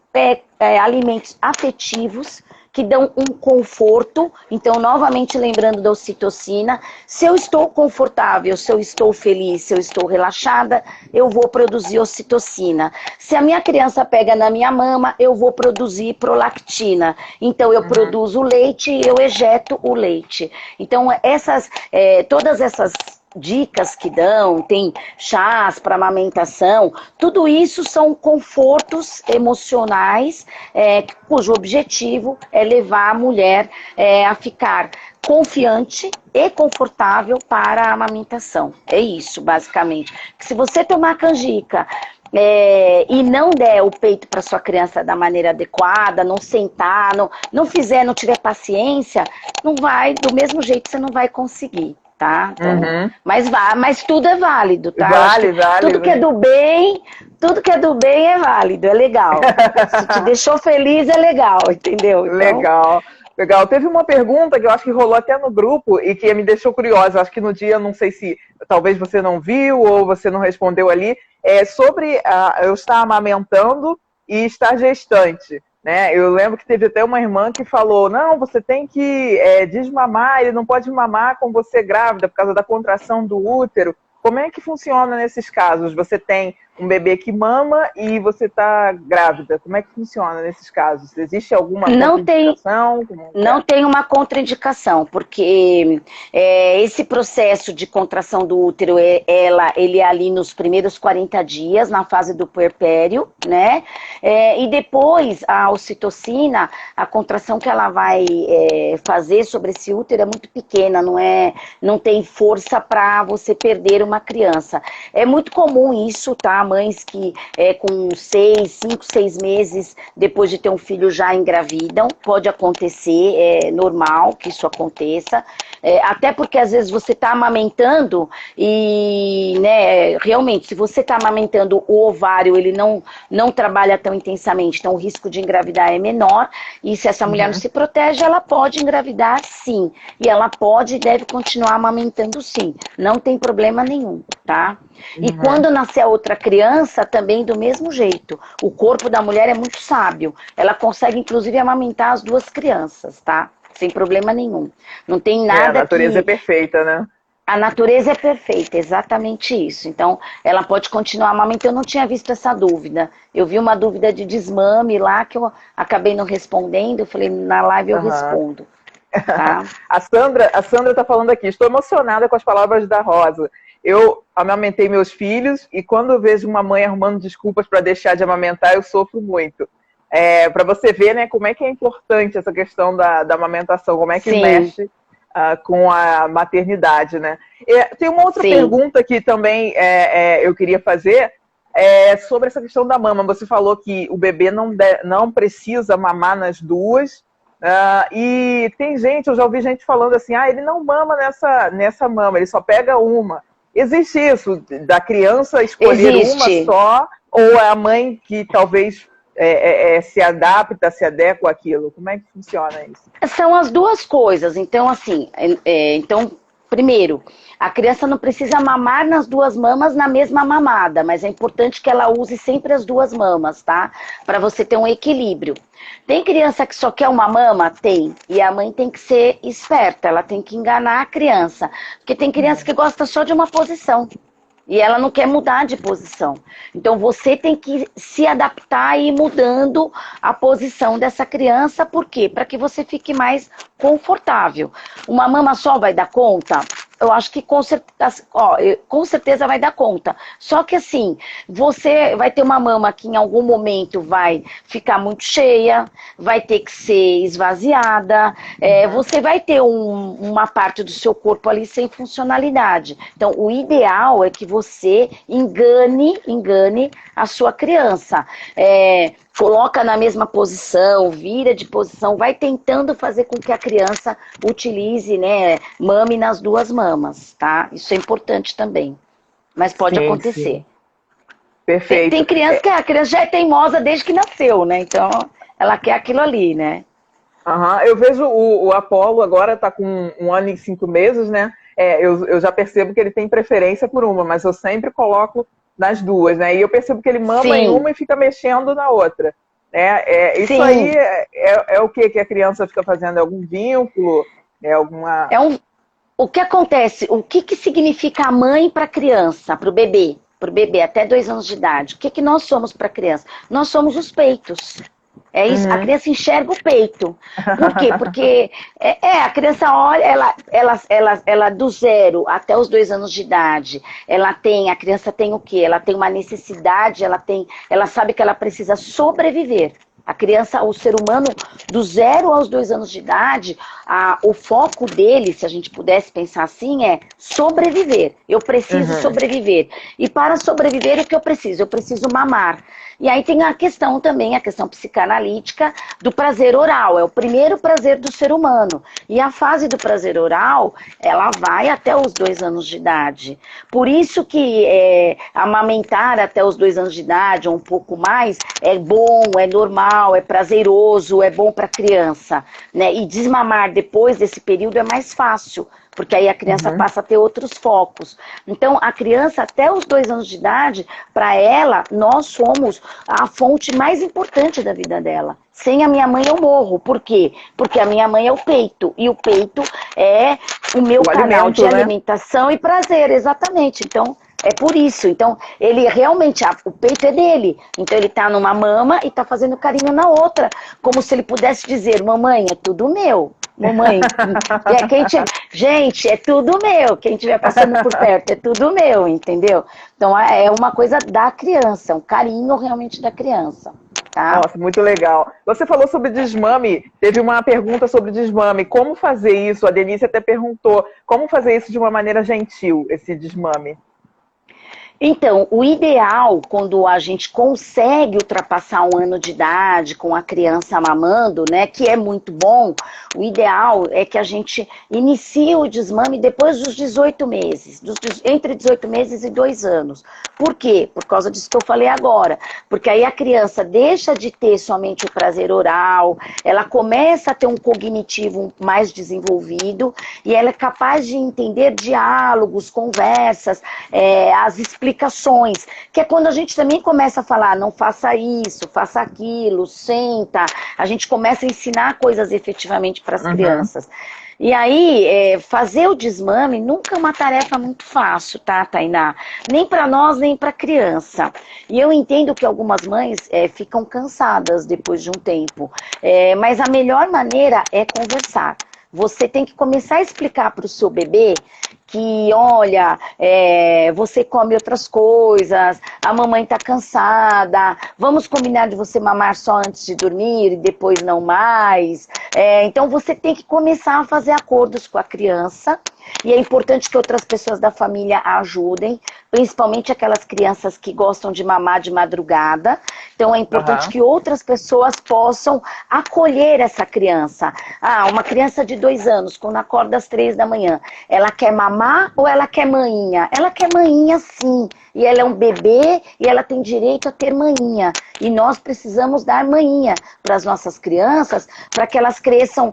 alimentos afetivos, que dão um conforto. Então, novamente lembrando da ocitocina, se eu estou confortável, se eu estou feliz, se eu estou relaxada, eu vou produzir ocitocina. Se a minha criança pega na minha mama, eu vou produzir prolactina. Então, eu produzo o leite e eu ejeto o leite. Então, todas essas dicas que dão, tem chás para amamentação, tudo isso são confortos emocionais, cujo objetivo é levar a mulher a ficar confiante e confortável para a amamentação. É isso, basicamente. Se você tomar canjica e não der o peito para sua criança da maneira adequada, não sentar, não tiver paciência, não vai, do mesmo jeito você não vai conseguir. Tá? Então, mas tudo é válido, tá? Vale. Tudo que é do bem é válido, é legal. Se te deixou feliz, é legal, entendeu? Então... Legal. Teve uma pergunta que eu acho que rolou até no grupo e que me deixou curiosa. Acho que no dia, não sei se talvez você não viu ou você não respondeu ali, sobre eu estar amamentando e estar gestante. Né? Eu lembro que teve até uma irmã que falou, não, você tem que desmamar, ele não pode mamar com você grávida por causa da contração do útero. Como é que funciona nesses casos? Você tem um bebê que mama e você está grávida. Como é que funciona nesses casos? Existe alguma contraindicação? Não tem uma contraindicação, porque esse processo de contração do útero, ele é ali nos primeiros 40 dias, na fase do puerpério, né? E depois, a ocitocina, a contração que ela vai fazer sobre esse útero é muito pequena, não tem força para você perder uma criança. É muito comum isso, tá? Mães que com 5, 6 meses depois de ter um filho já engravidam, pode acontecer, é normal que isso aconteça, até porque às vezes você está amamentando e, né, realmente, se você está amamentando o ovário, ele não trabalha tão intensamente, então o risco de engravidar é menor, e se essa mulher não se protege, ela pode engravidar sim, e ela pode e deve continuar amamentando sim, não tem problema nenhum, tá? E quando nascer a outra criança, também do mesmo jeito. O corpo da mulher é muito sábio. Ela consegue, inclusive, amamentar as 2 crianças, tá? Sem problema nenhum. Não tem nada a natureza é perfeita, né? A natureza é perfeita, exatamente isso. Então, ela pode continuar amamentando. Eu não tinha visto essa dúvida. Eu vi uma dúvida de desmame lá, que eu acabei não respondendo. Eu falei, na live eu respondo. tá? A Sandra está falando aqui, estou emocionada com as palavras da Rosa. Eu amamentei meus filhos e quando eu vejo uma mãe arrumando desculpas para deixar de amamentar, eu sofro muito. Para você ver, né, como é que é importante essa questão da amamentação, como é que Sim, mexe com a maternidade, né? Tem uma outra sim. pergunta que também eu queria fazer, sobre essa questão da mama. Você falou que o bebê não precisa mamar nas duas, e tem gente, eu já ouvi gente falando assim, ele não mama nessa mama, ele só pega uma. Existe isso, da criança escolher uma Existe. só, ou é a mãe que talvez se adapta, se adequa àquilo? Como é que funciona isso? São as duas coisas. Então, assim, primeiro, a criança não precisa mamar nas duas mamas na mesma mamada, mas é importante que ela use sempre as duas mamas, tá? Para você ter um equilíbrio. Tem criança que só quer uma mama? Tem. E a mãe tem que ser esperta, ela tem que enganar a criança. Porque tem criança que gosta só de uma posição. E ela não quer mudar de posição. Então você tem que se adaptar e ir mudando a posição dessa criança. Por quê? Para que você fique mais confortável. Uma mama só vai dar conta? Eu acho que com certeza vai dar conta. Só que assim, você vai ter uma mama que em algum momento vai ficar muito cheia, vai ter que ser esvaziada, você vai ter uma parte do seu corpo ali sem funcionalidade. Então, o ideal é que você engane a sua criança. Coloca na mesma posição, vira de posição, vai tentando fazer com que a criança utilize, né, mame nas duas mamas, tá? Isso é importante também, mas pode Sim, acontecer. sim. Perfeito. Tem criança que a criança já é teimosa desde que nasceu, né? Então, ela quer aquilo ali, né? Eu vejo o Apolo agora está com 1 ano e 5 meses, né? Eu já percebo que ele tem preferência por uma, mas eu sempre coloco nas duas, né? E eu percebo que ele mama em Sim, uma e fica mexendo na outra. Isso aí sim. é o que a criança fica fazendo? É algum vínculo? É alguma. O que acontece? O que significa a mãe para a criança, para o bebê? Para o bebê até 2 anos de idade. O que nós somos para a criança? Nós somos os peitos. É isso, a Uhum. criança enxerga o peito. Por quê? Porque a criança olha, ela do 0 até os 2 anos de idade, a criança tem o quê? Ela tem uma necessidade, ela sabe que ela precisa sobreviver. A criança, o ser humano, do 0 aos 2 anos de idade, o foco dele, se a gente pudesse pensar assim, é sobreviver. Eu preciso Uhum. sobreviver. E para sobreviver, o que eu preciso? Eu preciso mamar. E aí tem a questão também, a questão psicanalítica do prazer oral. É o primeiro prazer do ser humano. E a fase do prazer oral, ela vai até os 2 anos de idade. Por isso que amamentar até os 2 anos de idade, ou um pouco mais, é bom, é normal, é prazeroso, é bom para a criança, né? E desmamar depois desse período é mais fácil, porque aí a criança Uhum. passa a ter outros focos. Então, a criança até os 2 anos de idade, para ela, nós somos a fonte mais importante da vida dela. Sem a minha mãe eu morro. Por quê? Porque a minha mãe é o peito. E o peito é o meu O canal de alimento, né? alimentação e prazer, exatamente. Então, é por isso. Então, ele realmente, o peito é dele. Então, ele tá numa mama e tá fazendo carinho na outra. Como se ele pudesse dizer, mamãe, é tudo meu. Mamãe, gente, é tudo meu. Quem estiver passando por perto, é tudo meu, entendeu? Então, é uma coisa da criança, um carinho realmente da criança, tá? Nossa, muito legal. Você falou sobre desmame, teve uma pergunta sobre desmame. Como fazer isso? A Denise até perguntou. Como fazer isso de uma maneira gentil, esse desmame? Então, o ideal, quando a gente consegue ultrapassar 1 ano de idade com a criança mamando, né, que é muito bom, o ideal é que a gente inicie o desmame depois dos 18 meses, entre 18 meses e 2 anos. Por quê? Por causa disso que eu falei agora. Porque aí a criança deixa de ter somente o prazer oral, ela começa a ter um cognitivo mais desenvolvido e ela é capaz de entender diálogos, conversas, as explicações, que é quando a gente também começa a falar, não faça isso, faça aquilo, senta, a gente começa a ensinar coisas efetivamente para as Uhum. crianças. E aí, fazer o desmame nunca é uma tarefa muito fácil, tá, Tainá? Nem para nós, nem para a criança. E eu entendo que algumas mães ficam cansadas depois de um tempo, mas a melhor maneira é conversar. Você tem que começar a explicar para o seu bebê que, olha, você come outras coisas, a mamãe está cansada, vamos combinar de você mamar só antes de dormir e depois não mais. Então você tem que começar a fazer acordos com a criança, e é importante que outras pessoas da família ajudem, principalmente aquelas crianças que gostam de mamar de madrugada. Então é importante que outras pessoas possam acolher essa criança. Uma criança de 2 anos, quando acorda às 3 da manhã, ela quer mamar ou ela quer maninha? Ela quer maninha, sim. E ela é um bebê e ela tem direito a ter maninha. E nós precisamos dar maninha para as nossas crianças, para que elas cresçam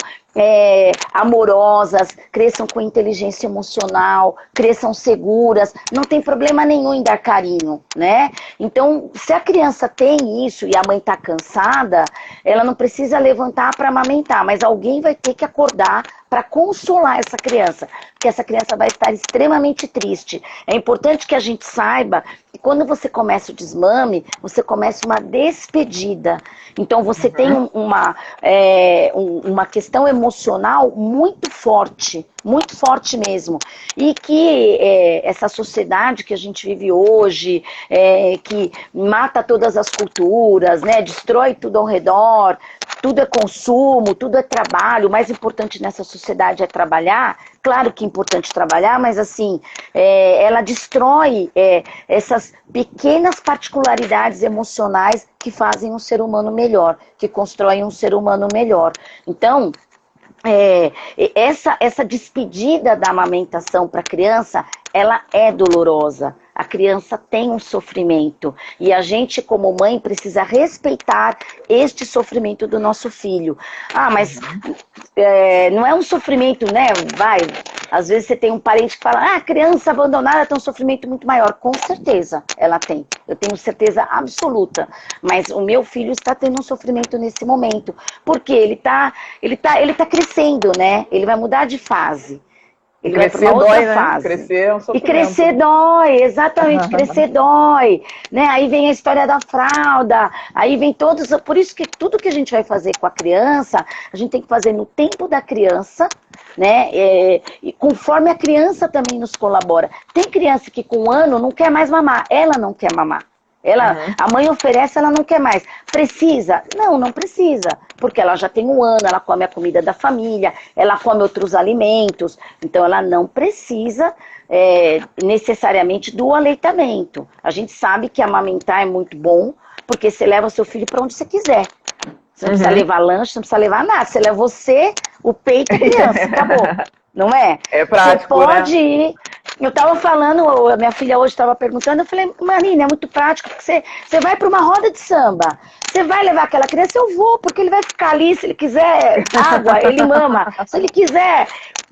amorosas, cresçam com inteligência emocional, cresçam seguras. Não tem problema nenhum em dar carinho, né? Então, se a criança tem isso e a mãe está cansada, ela não precisa levantar para amamentar, mas alguém vai ter que acordar para consolar essa criança, porque essa criança vai estar extremamente triste. É importante que a gente saiba que quando você começa o desmame, você começa uma despedida. Então você tem uma questão emocional muito forte mesmo. E que essa sociedade que a gente vive hoje, que mata todas as culturas, né, destrói tudo ao redor, tudo é consumo, tudo é trabalho, o mais importante nessa sociedade é trabalhar. Claro que é importante trabalhar, mas assim, ela destrói essas pequenas particularidades emocionais que fazem um ser humano melhor, que constroem um ser humano melhor. Então, essa despedida da amamentação para a criança, ela é dolorosa. A criança tem um sofrimento e a gente, como mãe, precisa respeitar este sofrimento do nosso filho. Mas não é um sofrimento, né? Às vezes você tem um parente que fala, a criança abandonada tem um sofrimento muito maior. Com certeza ela tem. Eu tenho certeza absoluta. Mas o meu filho está tendo um sofrimento nesse momento. Porque ele tá crescendo, né? Ele vai mudar de fase. Ele vai para uma outra fase. Crescer é um sofrimento. E crescer dói, exatamente, crescer dói. Né? Aí vem a história da fralda, aí vem todos... Por isso que tudo que a gente vai fazer com a criança, a gente tem que fazer no tempo da criança, né? E conforme a criança também nos colabora. Tem criança que com 1 ano não quer mais mamar, ela não quer mamar. A mãe oferece, ela não quer mais. Precisa? Não precisa. Porque ela já tem 1 ano, ela come a comida da família, ela come outros alimentos. Então ela não precisa necessariamente do aleitamento. A gente sabe que amamentar é muito bom, porque você leva seu filho para onde você quiser. Você não precisa levar lanche, não precisa levar nada. Você leva você, o peito e a criança, acabou. Não é? É prático, você pode ir. Eu estava falando, a minha filha hoje estava perguntando, eu falei, Marina, é muito prático, porque você vai para uma roda de samba, você vai levar aquela criança, eu vou, porque ele vai ficar ali, se ele quiser água, ele mama, se ele quiser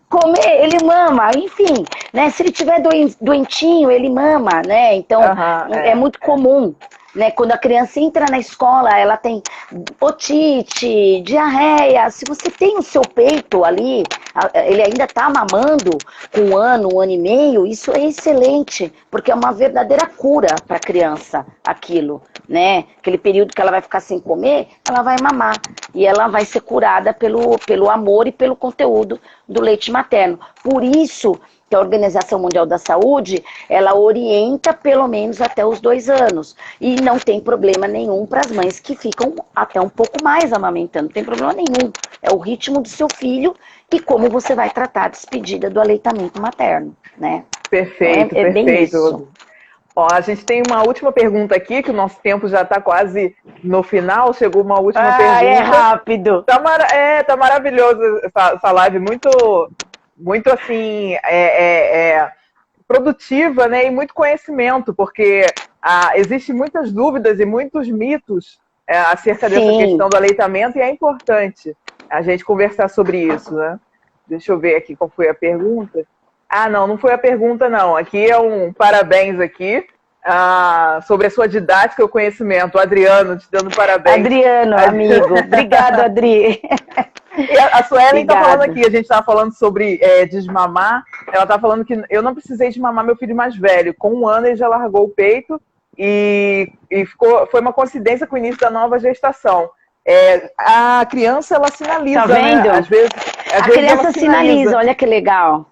comer, ele mama, enfim, né? Se ele tiver doentinho, ele mama, né? Então, é muito comum. Né, quando a criança entra na escola, ela tem otite, diarreia. Se você tem o seu peito ali, ele ainda está mamando com 1 ano, 1 ano e meio, isso é excelente, porque é uma verdadeira cura para a criança, aquilo, né? Aquele período que ela vai ficar sem comer, ela vai mamar. E ela vai ser curada pelo amor e pelo conteúdo do leite materno. Por isso que a Organização Mundial da Saúde, ela orienta pelo menos até os 2 anos. E não tem problema nenhum para as mães que ficam até um pouco mais amamentando. Não tem problema nenhum. É o ritmo do seu filho e como você vai tratar a despedida do aleitamento materno, né? Perfeito, então, perfeito. Bem isso. Ó, a gente tem uma última pergunta aqui, que o nosso tempo já está quase no final. Chegou uma última pergunta. É rápido. Tá maravilhoso essa live, muito assim, produtiva, né, e muito conhecimento, porque existem muitas dúvidas e muitos mitos acerca dessa questão do aleitamento, e é importante a gente conversar sobre isso, né? Deixa eu ver aqui qual foi a pergunta. Não foi a pergunta, não. Aqui é um parabéns aqui sobre a sua didática e o conhecimento. O Adriano te dando parabéns. Adriano, amigo. Obrigado, Adri. E a Suelen está falando aqui, a gente estava falando sobre desmamar. Ela está falando que eu não precisei desmamar meu filho mais velho. Com 1 ano ele já largou o peito e foi uma coincidência com o início da nova gestação. A criança, ela sinaliza, tá vendo? Né? Às vezes A criança sinaliza, olha que legal.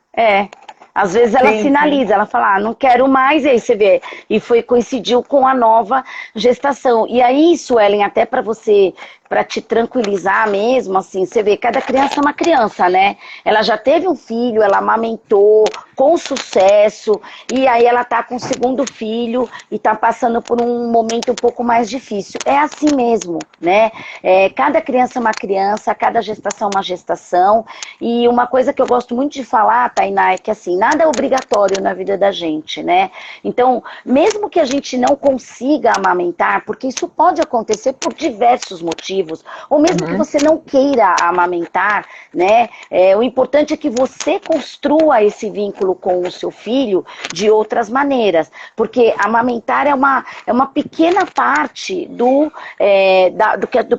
Às vezes ela sinaliza, ela fala, não quero mais, e aí você vê. E coincidiu com a nova gestação. E aí, Suelen, até para você, para te tranquilizar mesmo, assim, você vê, cada criança é uma criança, né? Ela já teve um filho, ela amamentou com sucesso, e aí ela tá com o segundo filho e tá passando por um momento um pouco mais difícil. É assim mesmo, né? Cada criança é uma criança, cada gestação é uma gestação. E uma coisa que eu gosto muito de falar, Tainá, é que assim, nada é obrigatório na vida da gente, né? Então, mesmo que a gente não consiga amamentar, porque isso pode acontecer por diversos motivos, ou mesmo que você não queira amamentar, né? O importante é que você construa esse vínculo com o seu filho de outras maneiras, porque amamentar é uma pequena parte do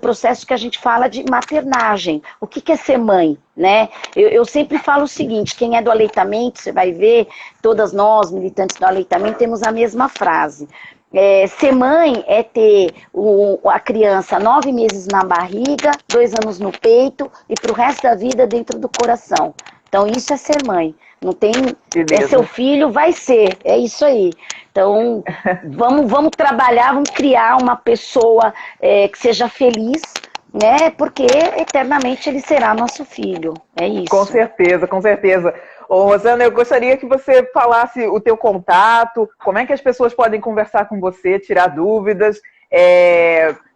processo que a gente fala de maternagem. O que é ser mãe? Né? Eu sempre falo o seguinte, quem é do aleitamento, você vai ver, todas nós, militantes do aleitamento, temos a mesma frase. Ser mãe é ter a criança 9 meses na barriga, 2 anos no peito e pro resto da vida dentro do coração. Então isso é ser mãe. Não tem. É seu filho, vai ser. É isso aí. Então, vamos trabalhar, vamos criar uma pessoa que seja feliz, né? Porque eternamente ele será nosso filho. É isso. Com certeza, com certeza. Ô, Rosana, eu gostaria que você falasse o teu contato, como é que as pessoas podem conversar com você, tirar dúvidas,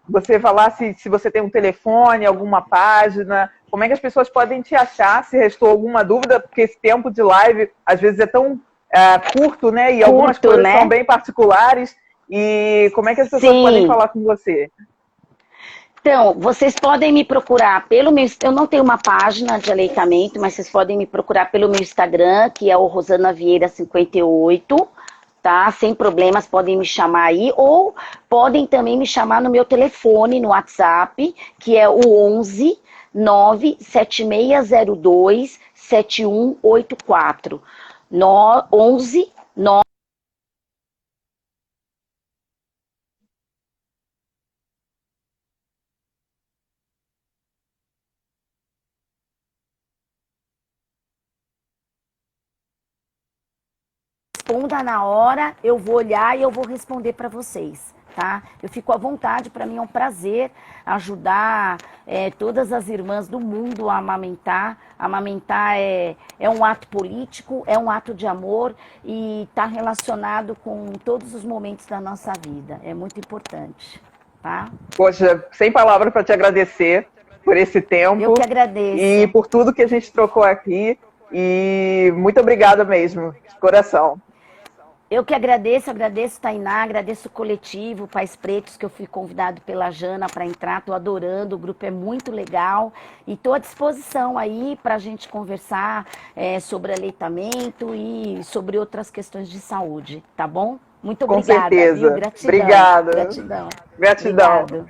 você falasse se você tem um telefone, alguma página, como é que as pessoas podem te achar, se restou alguma dúvida, porque esse tempo de live às vezes é tão curto, né? E algumas coisas são bem particulares. E como é que as pessoas podem falar com você? Então, vocês podem me procurar pelo meu... Eu não tenho uma página de aleitamento, mas vocês podem me procurar pelo meu Instagram, que é o Rosana Vieira 58, tá? Sem problemas, podem me chamar aí. Ou podem também me chamar no meu telefone, no WhatsApp, que é o 11 97602 7184. 11 9... Responda na hora, eu vou olhar e eu vou responder para vocês, tá? Eu fico à vontade, para mim é um prazer ajudar todas as irmãs do mundo a amamentar. Amamentar é um ato político, é um ato de amor e está relacionado com todos os momentos da nossa vida. É muito importante, tá? Poxa, sem palavras para te agradecer por esse tempo. Eu que agradeço. E por tudo que a gente trocou aqui. E muito obrigada mesmo, de coração. Eu que agradeço, Tainá, agradeço o coletivo Pais Pretos, que eu fui convidado pela Jana para entrar, estou adorando, o grupo é muito legal e estou à disposição aí para a gente conversar sobre aleitamento e sobre outras questões de saúde, tá bom? Muito obrigada. Com certeza. Viu? Gratidão. Obrigada. Gratidão. Gratidão. Obrigado.